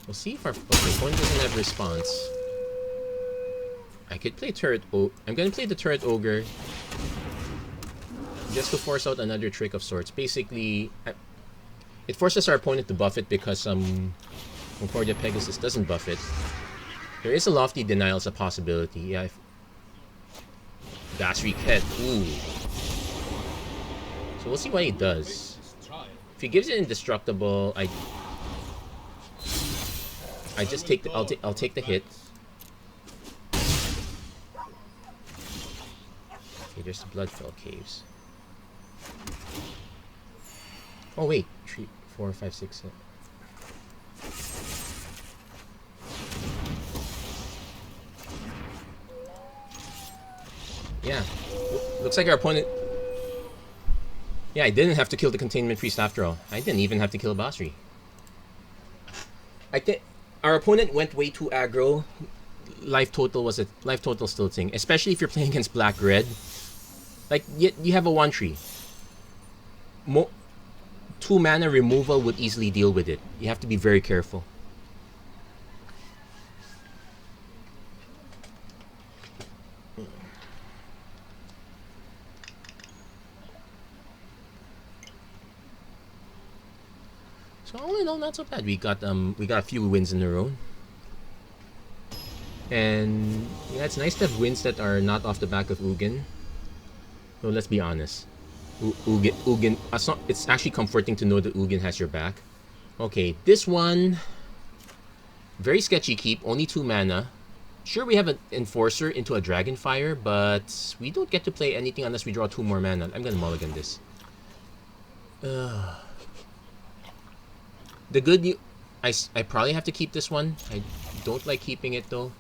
We'll see if our opponent doesn't have response. I could play Turret Ogre. I'm gonna play the Turret Ogre just to force out another trick of sorts. Basically, it forces our opponent to buff it because Concordia Pegasus doesn't buff it. There is a Lofty Denial as a possibility. Yeah. Basri Ket. Ooh. So we'll see what he does. If he gives it indestructible, I just take the... I'll take the hit. Okay, there's the Bloodfell Caves. Oh wait, 3, 4, 5, 6, 7. Yeah, looks like our opponent... Yeah, I didn't have to kill the Containment Priest after all. I didn't even have to kill Basri. I think our opponent went way too aggro. Life total still a thing, especially if you're playing against black-red. Like, you have a 1/3. 2 mana removal would easily deal with it. You have to be very careful. So all in all, not so bad. We got a few wins in a row. And yeah, it's nice to have wins that are not off the back of Ugin. So let's be honest. Ugin, it's actually comforting to know that Ugin has your back. Okay, this one, very sketchy keep, only 2 mana. Sure, we have an Enforcer into a Dragonfire, but we don't get to play anything unless we draw 2 more mana. I'm gonna mulligan this. The good news, I probably have to keep this one. I don't like keeping it though.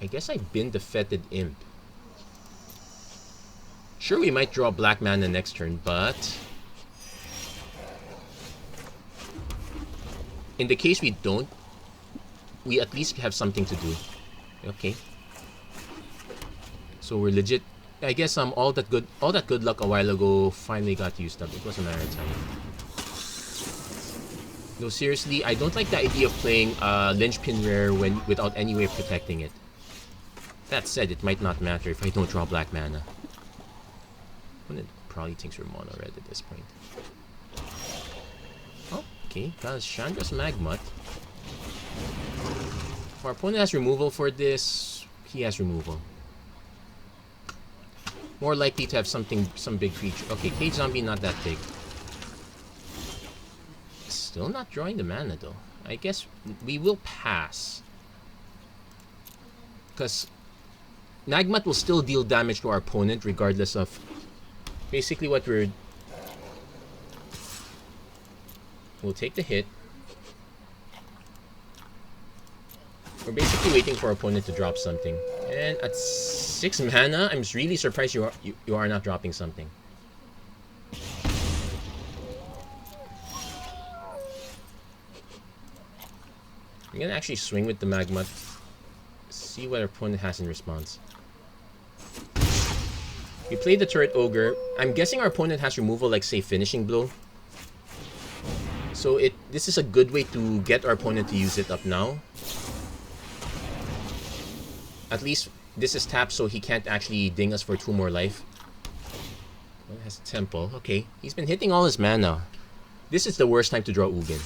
I guess I bin the Fetid Imp. Sure, we might draw black mana next turn, but in the case we don't, we at least have something to do. Okay. So we're legit. I guess all that good luck a while ago finally got used up. It was a matter of time. No, seriously, I don't like the idea of playing Linchpin Rare without any way of protecting it. That said, it might not matter if I don't draw black mana. Opponent probably thinks we're mono red at this point. Oh, okay, got Chandra's Magmut. If our opponent has removal for this, he has removal. More likely to have some big creature. Okay, Cage Zombie not that big. Still not drawing the mana though. I guess we will pass. Because Magmut will still deal damage to our opponent regardless of basically what we'll take the hit. We're basically waiting for our opponent to drop something. And at 6 mana, I'm really surprised you are not dropping something. I'm gonna actually swing with the Magma. See what our opponent has in response. We played the Turret Ogre. I'm guessing our opponent has removal, like say Finishing Blow. So this is a good way to get our opponent to use it up now. At least this is tapped, so he can't actually ding us for 2 more life. Oh, it has a Temple. Okay, he's been hitting all his mana. This is the worst time to draw Ugin.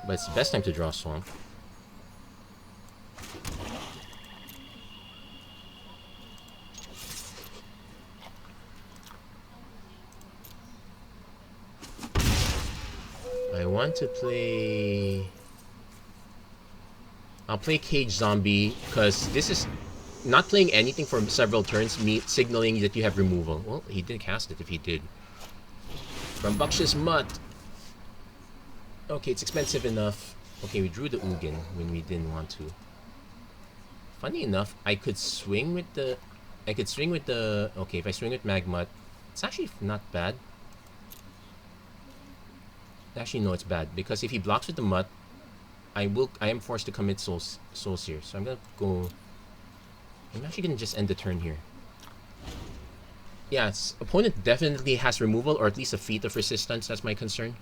But it's the best time to draw Swamp. I want to play... I'll play Cage Zombie, because this is not playing anything for several turns, signaling that you have removal. Well, he did cast it if he did. Rambunctious Mutt. Okay, it's expensive enough. Okay, we drew the Ugin when we didn't want to. Funny enough, I could swing with the... Okay, if I swing with Magmut, it's actually not bad. Actually, no, it's bad. Because if he blocks with the Mutt, I am forced to commit Soul Sear. So I'm gonna go... I'm actually gonna just end the turn here. Yeah, opponent definitely has removal, or at least a feat of resistance. That's my concern.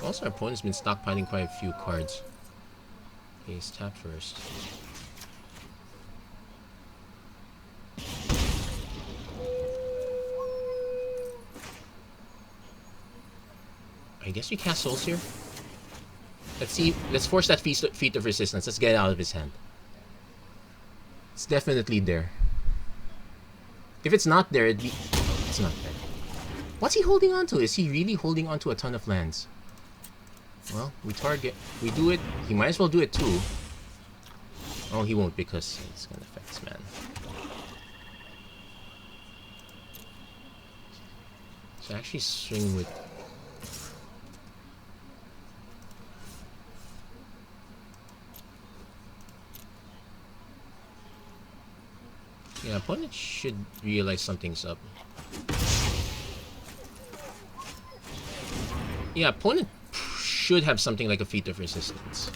Also, our opponent's been stockpiling quite a few cards. Okay, he's tapped first. I guess we cast Soul Sear. Let's see. Let's force that feat of resistance. Let's get it out of his hand. It's definitely there. If it's not there, it's not there. What's he holding on to? Is he really holding on to a ton of lands? Well, we do it. He might as well do it too. Oh, he won't because it's gonna affect his man. So actually swing with... Yeah, opponent should realize something's up. Yeah, opponent should have something like a feat of resistance.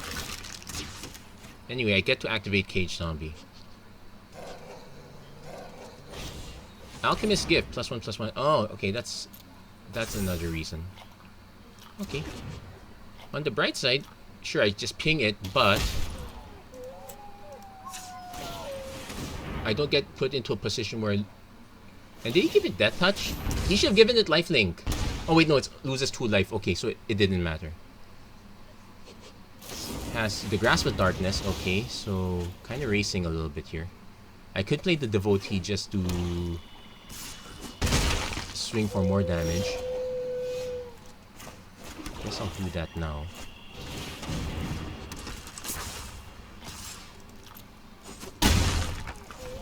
Anyway, I get to activate Cage Zombie. Alchemist Gift, +1/+1. Oh, okay, that's another reason. Okay. On the bright side, sure, I just ping it, but I don't get put into a position where... And did he give it Death Touch? He should have given it Lifelink. Oh wait, no, it loses 2 life. Okay, so it didn't matter. Has the Grasp of Darkness. Okay, so kind of racing a little bit here. I could play the Devotee just to swing for more damage. Guess I'll do that now.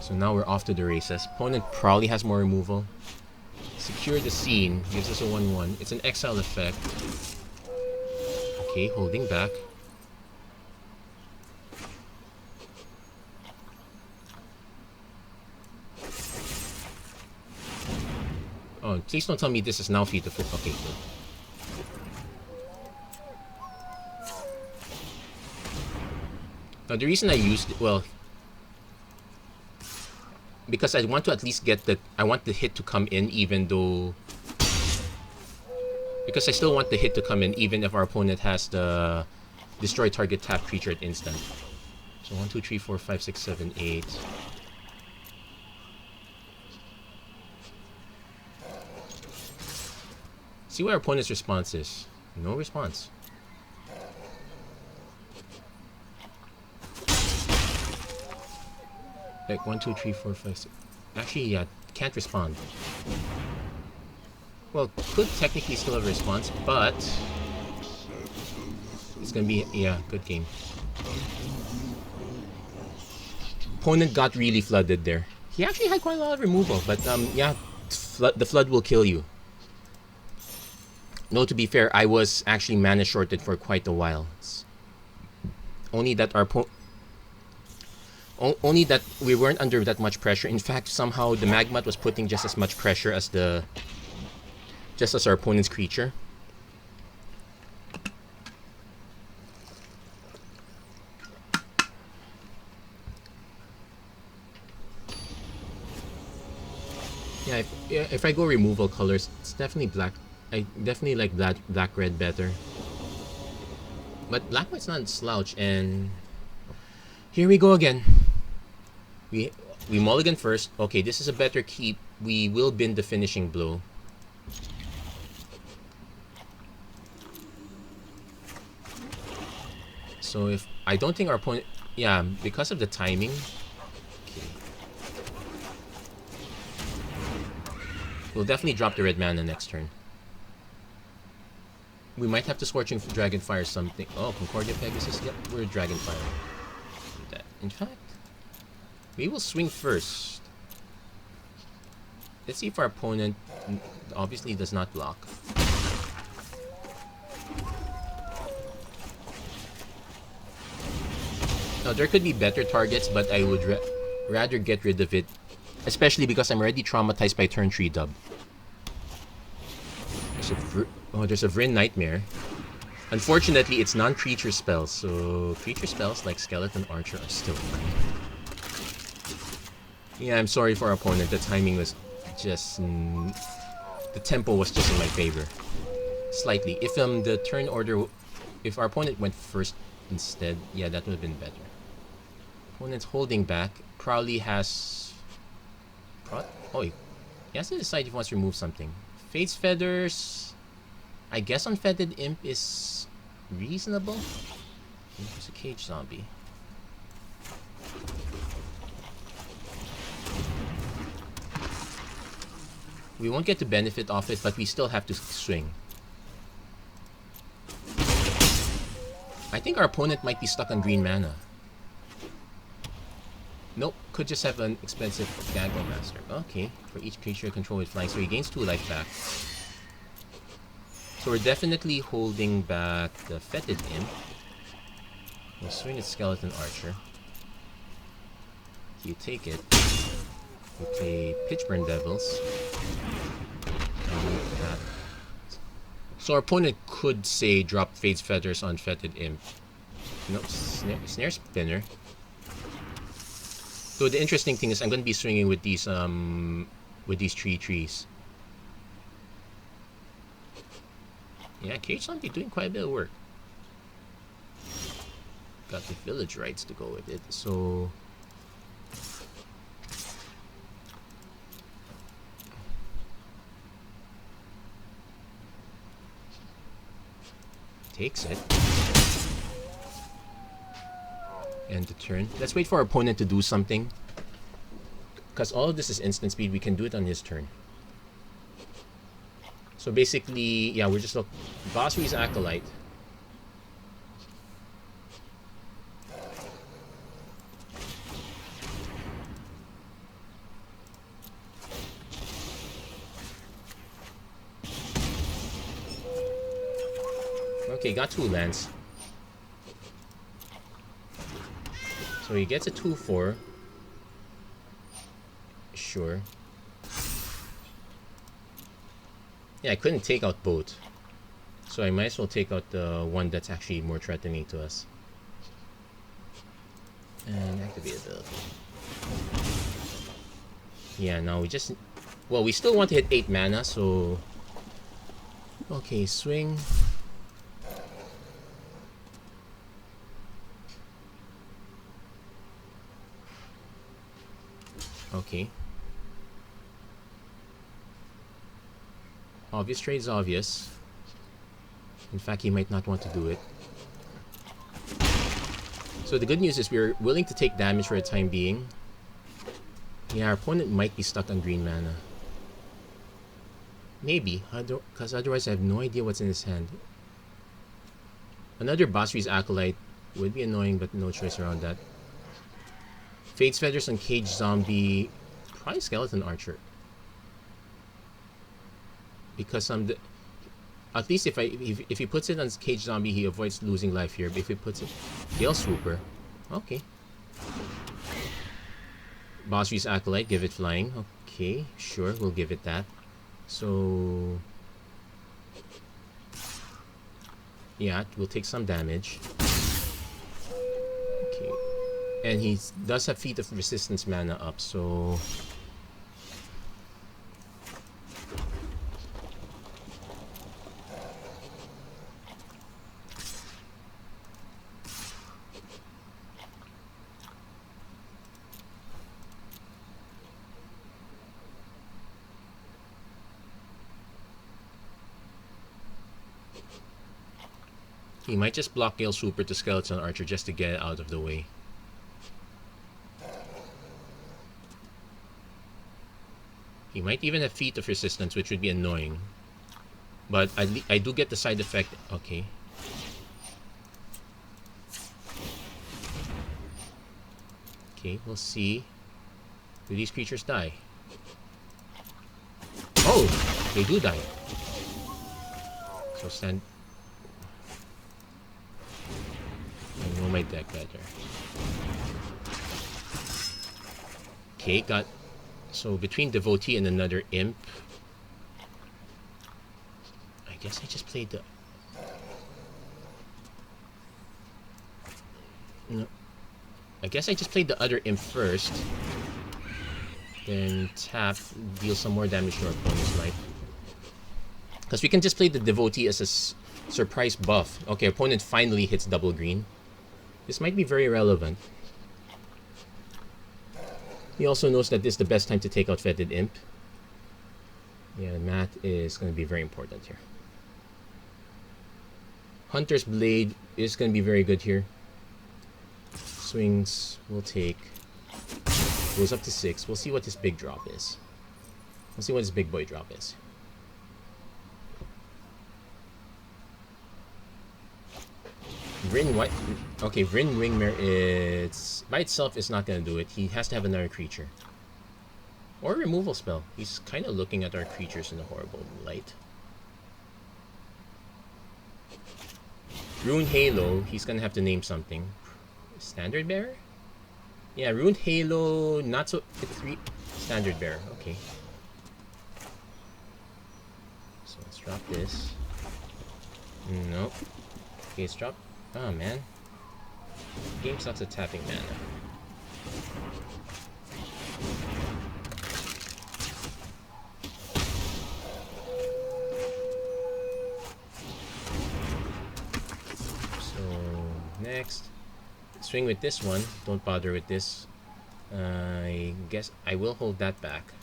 So now we're off to the races. Opponent probably has more removal. Secure the Scene gives us a 1/1. It's an exile effect. Okay, holding back. Oh, please don't tell me this is now feat of... Okay, good. Now the reason I used it, well, because I want to at least get the... I want the hit to come in even though... Because I still want the hit to come in even if our opponent has the destroy target tap creature at instant. So 1, 2, 3, 4, 5, 6, 7, 8. See what our opponent's response is. No response. Like 1, 2, 3, 4, 5, 6. Actually, yeah, can't respond. Well, could technically still have a response, but it's gonna be, yeah, good game. Opponent got really flooded there. He actually had quite a lot of removal, but yeah, the flood will kill you. No, to be fair, I was actually mana shorted for quite a while. Only that our only that we weren't under that much pressure. In fact, somehow the Magmat was putting just as much pressure as our opponent's creature. Yeah, if I go removal colors, it's definitely black. I definitely like black red better. But black white's not slouch, and here we go again. We mulligan first. Okay, this is a better keep. We will bin the finishing blow. So if I don't think our opponent, yeah, because of the timing. Okay. We'll definitely drop the red mana next turn. We might have to Scorching Dragonfire something. Oh, Concordia Pegasus. Yep, we're Dragonfire. That. In fact, we will swing first. Let's see if our opponent obviously does not block. Now, there could be better targets, but I would rather get rid of it. Especially because I'm already traumatized by turn 3 dub. There's a Vryn Nightmare. Unfortunately, it's non-creature spells, so creature spells like Skeleton Archer are still fine. Yeah, I'm sorry for our opponent. The timing was just... the tempo was just in my favor. Slightly. If the turn order... If our opponent went first instead, yeah, that would have been better. Opponent's holding back. Probably has... Oh, he has to decide if he wants to remove something. Fate's Feathers... I guess Unfettered Imp is reasonable. There's a Cage Zombie. We won't get the benefit of it, but we still have to swing. I think our opponent might be stuck on green mana. Nope, could just have an expensive Gaggle Master. Okay, for each creature controlled with flying, so he gains 2 life back. So we're definitely holding back the Fetid Imp. We'll swing at Skeleton Archer. You take it. We play Pitchburn Devils. So our opponent could say drop Fate's Feathers on Fetid Imp. Nope, Snare Spinner. So the interesting thing is I'm going to be swinging with these 3 trees. Yeah, Cage Zombie doing quite a bit of work. Got the Village Rights to go with it, so... Takes it. End the turn. Let's wait for our opponent to do something. Because all of this is instant speed, we can do it on his turn. So basically, yeah, we're just looking. Basri's Acolyte. Okay, got 2 lands. So he gets a 2/4. Sure. Yeah, I couldn't take out both. So I might as well take out the one that's actually more threatening to us. And activate the... Yeah, now we just... Well, we still want to hit 8 mana, so... Okay, swing. Okay. Obvious trade's obvious. In fact, he might not want to do it. So the good news is we're willing to take damage for the time being. Yeah, our opponent might be stuck on green mana. Maybe, because otherwise I have no idea what's in his hand. Another Basri's Acolyte would be annoying, but no choice around that. Fate's Feathers on Cage Zombie. Probably Skeleton Archer. Because At least if he puts it on Cage Zombie, he avoids losing life here. But if he puts it Gale Swooper, okay. Boss Reese Acolyte, give it flying. Okay, sure, we'll give it that. So yeah, we'll take some damage. Okay, and he does have Feat of Resistance mana up, so he might just block Gale Swooper to Skeleton Archer just to get it out of the way. He might even have Feat of Resistance, which would be annoying. But I do get the side effect. Okay. Okay, we'll see. Do these creatures die? Oh! They do die. So stand... I know my deck better. Okay, got... So between Devotee and another Imp... I guess I just played the... No. I guess I just played the other Imp first. Then tap, deal some more damage to our opponent's life. Because we can just play the Devotee as a surprise buff. Okay, opponent finally hits double green. This might be very relevant. He also knows that this is the best time to take out Fetid Imp. Yeah, math is going to be very important here. Hunter's Blade is going to be very good here. Swings will take... Goes up to 6. We'll see what his big drop is. We'll see what his big boy drop is. Vryn White... Okay, Vryn Wingmare is... By itself is not going to do it. He has to have another creature. Or a removal spell. He's kind of looking at our creatures in a horrible light. Rune Halo, he's going to have to name something. Standard Bearer? Yeah, Rune Halo, not so... Standard Bearer, okay. So let's drop this. Nope. Okay, let's drop... Oh, man. Game sucks at tapping mana. So, next. Swing with this one. Don't bother with this. I guess I will hold that back.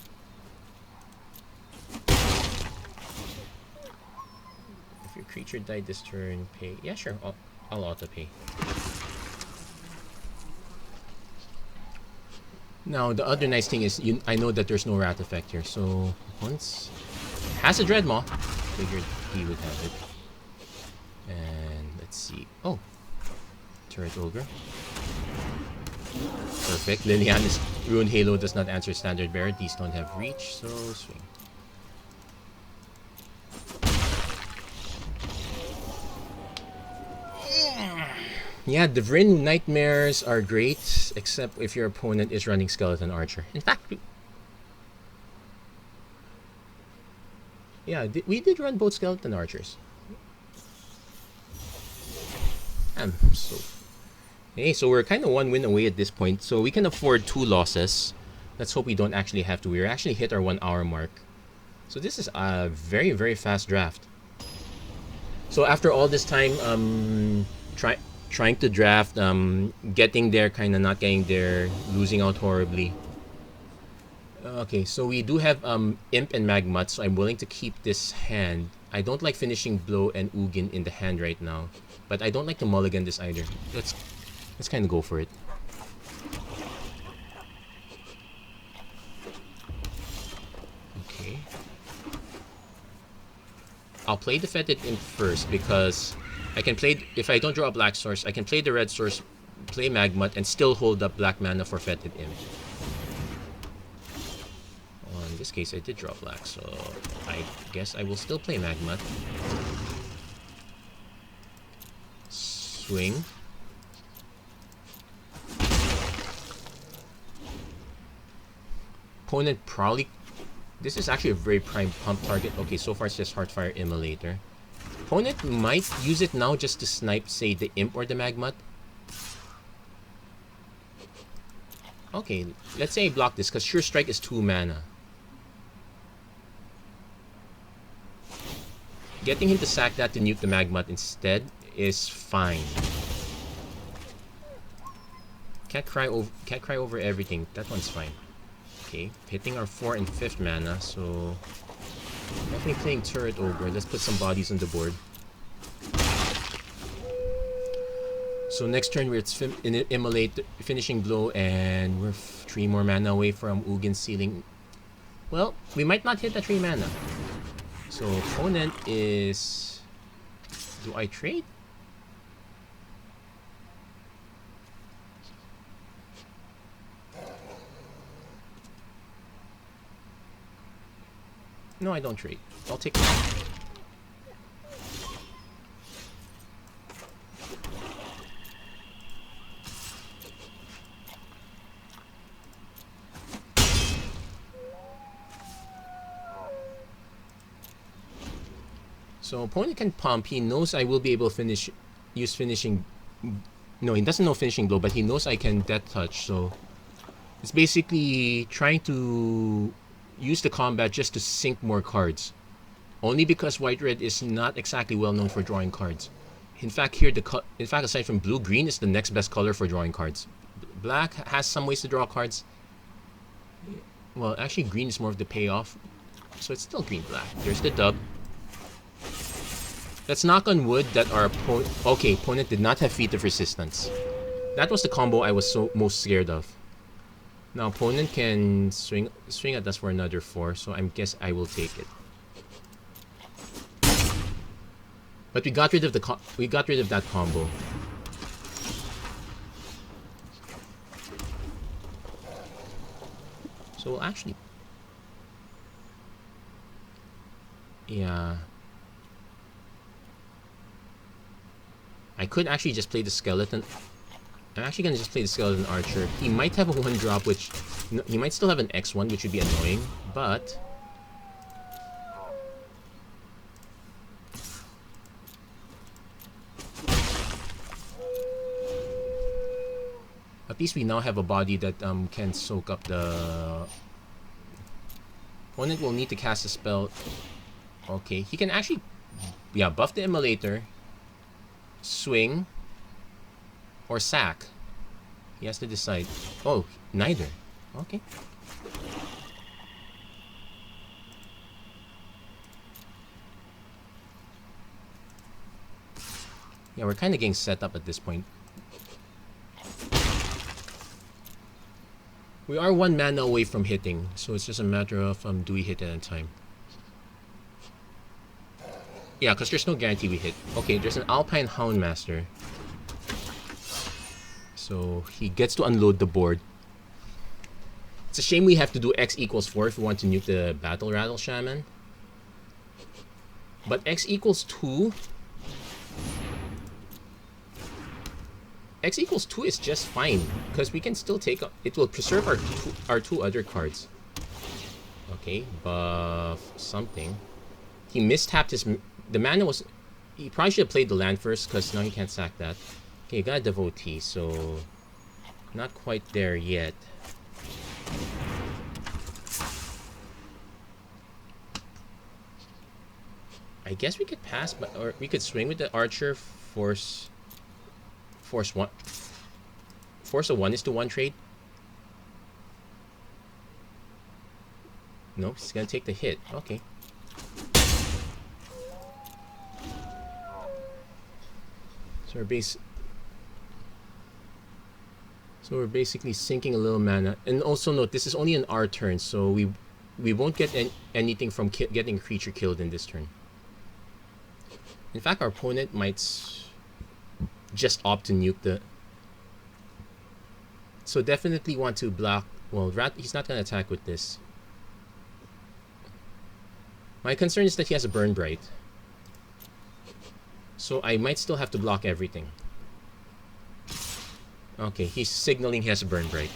If your creature died this turn, pay. Yeah, sure. I'll auto pay. Now, the other nice thing is I know that there's no rat effect here. So, once has a Dreadmaw. Figured he would have it. And let's see. Oh. Turret Ogre. Perfect. Liliana's Rune Halo does not answer Standard Bearer. These don't have reach, so swing. Yeah, the Vryn Nightmares are great, except if your opponent is running Skeleton Archer. In fact, yeah, we did run both Skeleton Archers. So... Hey, so we're kind of one win away at this point, so we can afford 2 losses. Let's hope we don't actually have to. We're actually hit our 1 hour mark. So this is a very, very fast draft. So after all this time, trying to draft, getting there, kind of not getting there, losing out horribly. Okay, so we do have Imp and Magmut, so I'm willing to keep this hand. I don't like Finishing Blow and Ugin in the hand right now, but I don't like to mulligan this either. Let's kind of go for it. Okay. I'll play the Fetid Imp first because I can play... If I don't draw a black source, I can play the red source, play Magmut, and still hold up black mana for Fetid Imp. Well, in this case, I did draw black, so I guess I will still play Magmut. Swing. Opponent probably... This is actually a very prime pump target. Okay, so far it's just Heartfire Immolator. Opponent might use it now just to snipe, say, the Imp or the Magmut. Okay, let's say I block this, because Sure Strike is 2 mana. Getting him to sack that to nuke the Magmut instead is fine. Can't cry over everything. That one's fine. Okay, hitting our 4th and 5th mana, so definitely playing Turret Ogre. Let's put some bodies on the board. So next turn we're Immolate, Finishing Blow, and we're 3 more mana away from Ugin sealing. Well, we might not hit that 3 mana. So opponent is... Do I trade? No, I don't trade. I'll take it. So opponent can pump. He knows I will be able to use finishing. No, he doesn't know finishing blow, but he knows I can death touch. So it's basically trying to use the combat just to sink more cards. Only because white-red is not exactly well known for drawing cards. In fact, here aside from blue, green is the next best color for drawing cards. Black has some ways to draw cards. Well, actually, green is more of the payoff. So it's still green-black. There's the dub. Let's knock on wood that our opponent did not have Feat of Resistance. That was the combo I was most scared of. Now opponent can swing at us for another 4, so I guess I will take it. But we got rid of that combo. So we'll actually... Yeah. I could actually just play the Skeleton. I'm actually going to just play the Skeleton Archer. He might have a 1-drop, which... No, he might still have an X1, which would be annoying, but... At least we now have a body that can soak up the... Opponent will need to cast a spell. Okay, he can actually... Yeah, buff the Immolator. Swing. Or sack. He has to decide. Oh, neither. Okay. Yeah, we're kind of getting set up at this point. We are 1 mana away from hitting, so it's just a matter of do we hit at a time. Yeah, because there's no guarantee we hit. Okay, there's an Alpine Houndmaster. So he gets to unload the board. It's a shame we have to do X equals 4 if we want to nuke the Battle Rattle Shaman. But X equals 2... X equals 2 is just fine, because we can still take... It will preserve our two other cards. Okay, buff something. He mistapped his... The mana was... He probably should have played the land first, because now he can't sack that. Okay, got a Devotee, so... Not quite there yet. I guess we could pass, but or we could swing with the Archer, force 1. Force a 1:1 trade. No, he's gonna take the hit. Okay. So we're basically sinking a little mana. And also note, this is only an R turn, so we won't get anything from getting a creature killed in this turn. In fact, our opponent might just opt to nuke the... So definitely want to block... Well, he's not going to attack with this. My concern is that he has a Burn Bright. So I might still have to block everything. Okay, he's signaling he has a burn bright.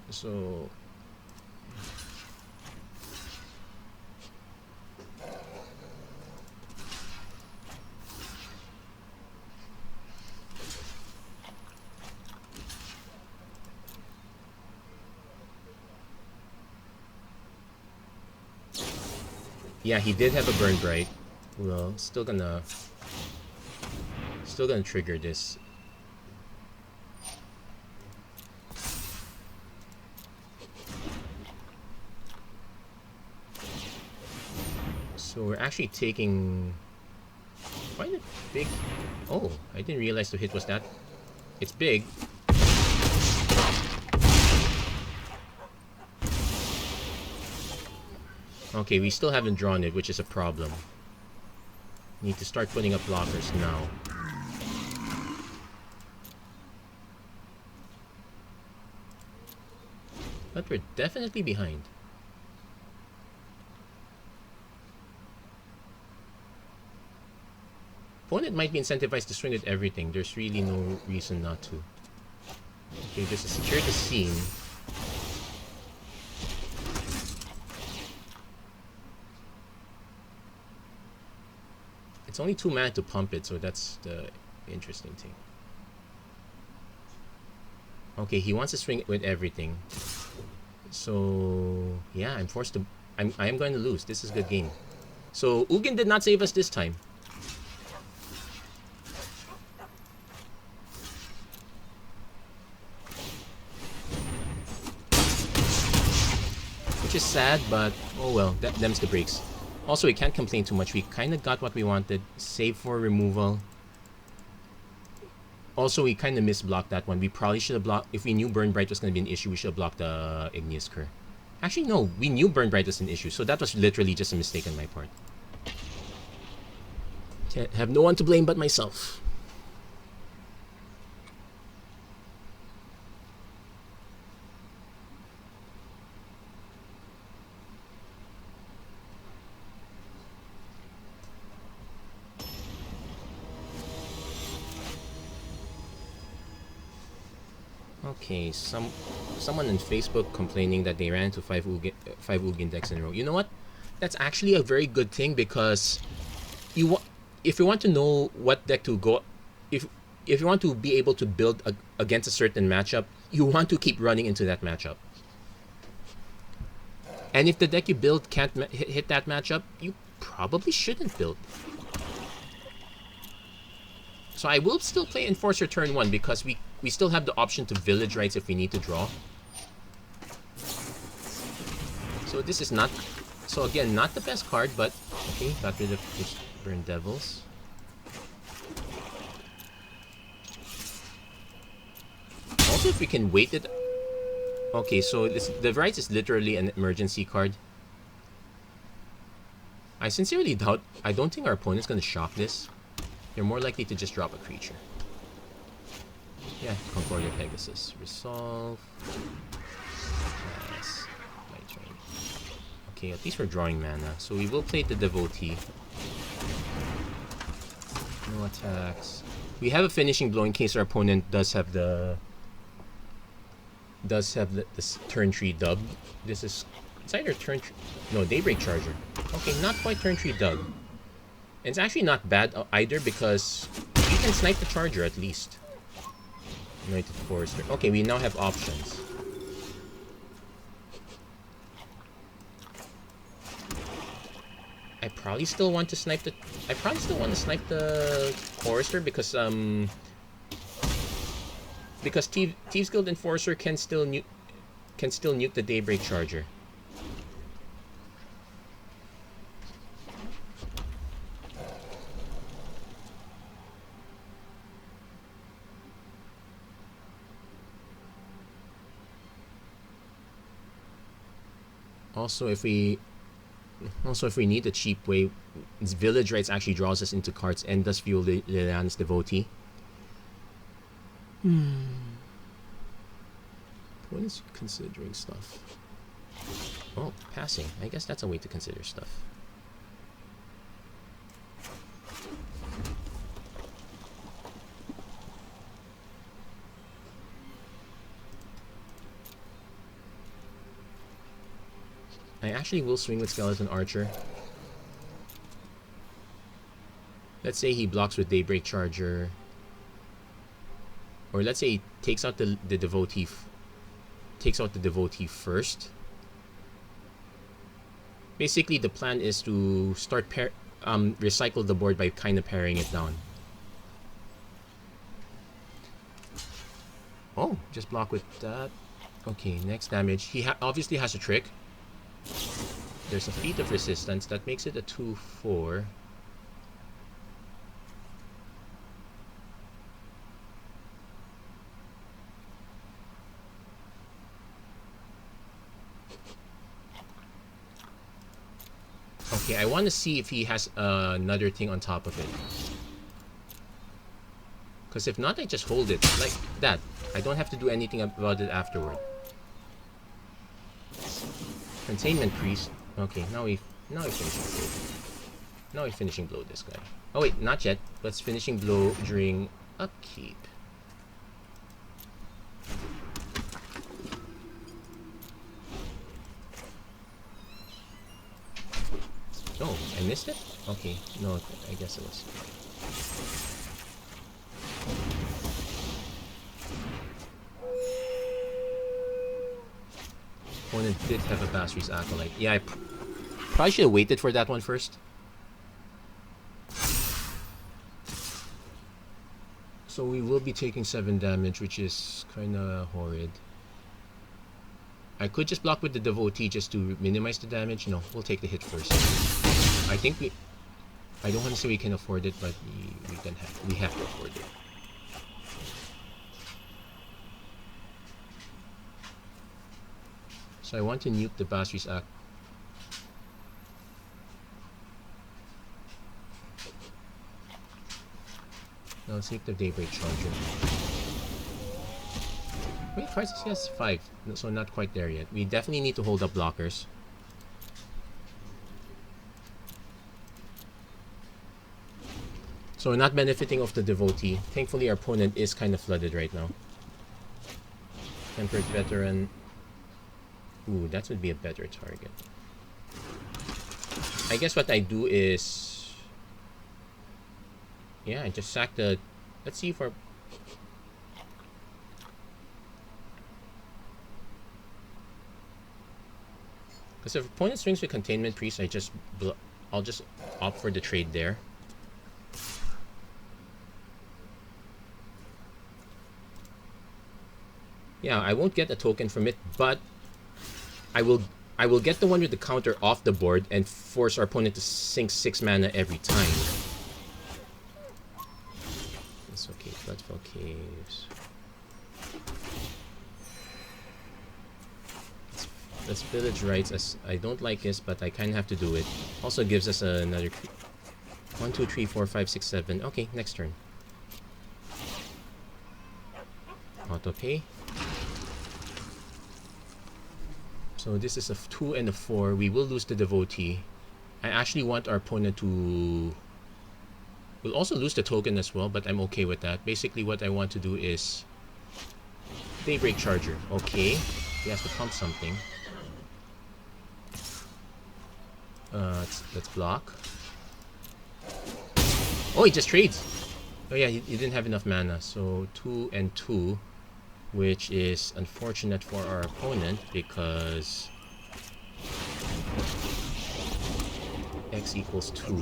So yeah, he did have a burn bright. Well, still gonna trigger this. So we're actually taking quite a big... Oh, I didn't realize the hit was that. It's big. Okay, we still haven't drawn it, which is a problem. Need to start putting up blockers now. But we're definitely behind. Opponent might be incentivized to swing with everything. There's really no reason not to. Okay, this is secure the scene. It's only 2 mana to pump it, so that's the interesting thing. Okay, he wants to swing it with everything. So yeah, I'm forced to. I am going to lose. This is a good game. So Ugin did not save us this time. Which is sad, but oh well, them's the breaks. Also, we can't complain too much. We kind of got what we wanted. Save for removal. Also, we kind of misblocked that one. We probably should have blocked... If we knew Burn Bright was going to be an issue, we should have blocked the Igneous Cur. Actually, no. We knew Burn Bright was an issue, so that was literally just a mistake on my part. Have no one to blame but myself. Okay, someone on Facebook complaining that they ran into 5 Ugin decks in a row. You know what? That's actually a very good thing, because if you want to know what deck to go, if you want to be able to build against a certain matchup, you want to keep running into that matchup. And if the deck you build can't hit that matchup, you probably shouldn't build. So I will still play Enforcer turn 1, because we still have the option to Village Rites if we need to draw. So this is not... So again, not the best card, but... Okay, got rid of this Burn Devils. Also, if we can wait it... Okay, so the Rites is literally an emergency card. I sincerely doubt... I don't think our opponent's going to shock this. They're more likely to just drop a creature. Yeah, Concordia Pegasus. Resolve. Yes. My turn. Okay, at least we're drawing mana. So we will play the Devotee. No attacks. We have a finishing blow in case our opponent does have the... this turn 3 dub. This is... It's either turn 3... No, Daybreak Charger. Okay, not quite turn 3 dub. And it's actually not bad either, because you can snipe the Charger at least. Anointed Forester. Okay, we now have options. I probably still want to snipe the... Forester, because Thieves Guild Enforcer can still nuke the Daybreak Charger. Also, if we need a cheap way, Village Rites actually draws us into cards and does fuel Liliana's Devotee. What is considering stuff? Oh, passing. I guess that's a way to consider stuff. I actually will swing with Skeleton Archer. Let's say he blocks with Daybreak Charger. Or let's say he takes out the Devotee. Takes out the Devotee first. Basically, the plan is to start recycle the board by kind of paring it down. Oh, just block with that. Okay, next damage. He obviously has a trick. There's a Feat of Resistance that makes it a 2/4. Okay, I want to see if he has another thing on top of it. Because if not, I just hold it like that. I don't have to do anything about it afterward. Containment Priest. Okay, now we finishing blow. Now we finishing blow this guy. Oh wait, not yet. Let's finishing blow during upkeep. Oh, I missed it? Okay, no, I guess it was. Opponent did have a Basri's Acolyte. Yeah, I probably should have waited for that one first. So we will be taking 7 damage, which is kind of horrid. I could just block with the Devotee just to minimize the damage. No, we'll take the hit first. I think I don't want to say we can afford it, but we have to afford it. So I want to nuke the Basri's Act. Now let's take the Daybreak Charger. Wait, crisis, yes, 5. So not quite there yet. We definitely need to hold up blockers. So we're not benefiting off the Devotee. Thankfully, our opponent is kind of flooded right now. Tempered Veteran. Ooh, that would be a better target. I guess what I do is... yeah, I just sack the... let's see if our... because if opponent swings with Containment Priest, I'll just opt for the trade there. Yeah, I won't get a token from it, but I will get the one with the counter off the board and force our opponent to sink 6 mana every time. It's okay, Bloodfell Caves. Let's Village Rites. As I don't like this, but I kind of have to do it. Also gives us another 1, 2, 3, 4, 5, 6, 7. Okay, next turn. Auto pay. So this is a 2 and a 4. We will lose the Devotee. I actually want our opponent to... we'll also lose the token as well, but I'm okay with that. Basically what I want to do is... Daybreak Charger. Okay. He has to pump something. Let's block. Oh, he just trades. Oh yeah, he didn't have enough mana. So 2 and 2. Which is unfortunate for our opponent because X equals 2.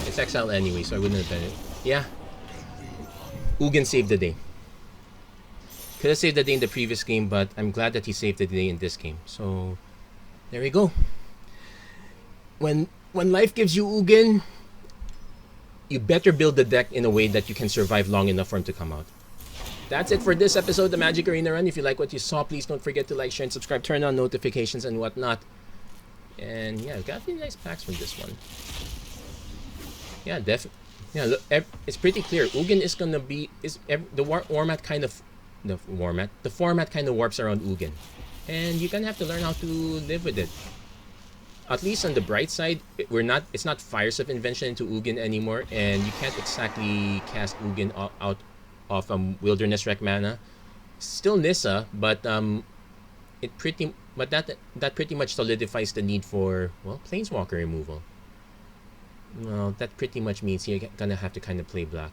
It's exile anyway, so I wouldn't have done it. Yeah. Ugin saved the day. Could have saved the day in the previous game, but I'm glad that he saved the day in this game. So, there we go. When life gives you Ugin, you better build the deck in a way that you can survive long enough for him to come out. That's it for this episode of the Magic Arena Run. If you like what you saw, please don't forget to like, share, and subscribe. Turn on notifications and whatnot. And yeah, got really nice packs from this one. Yeah, definitely. Yeah, look, it's pretty clear. Ugin is gonna be the format kind of warps around Ugin, and you're gonna have to learn how to live with it. at least on the bright side, it's not Fires of Invention into Ugin anymore, and you can't exactly cast Ugin out of Wilderness Wreck mana. Still Nissa, but that pretty much solidifies the need for, well, Planeswalker removal. Well, that pretty much means you're gonna have to kind of play black.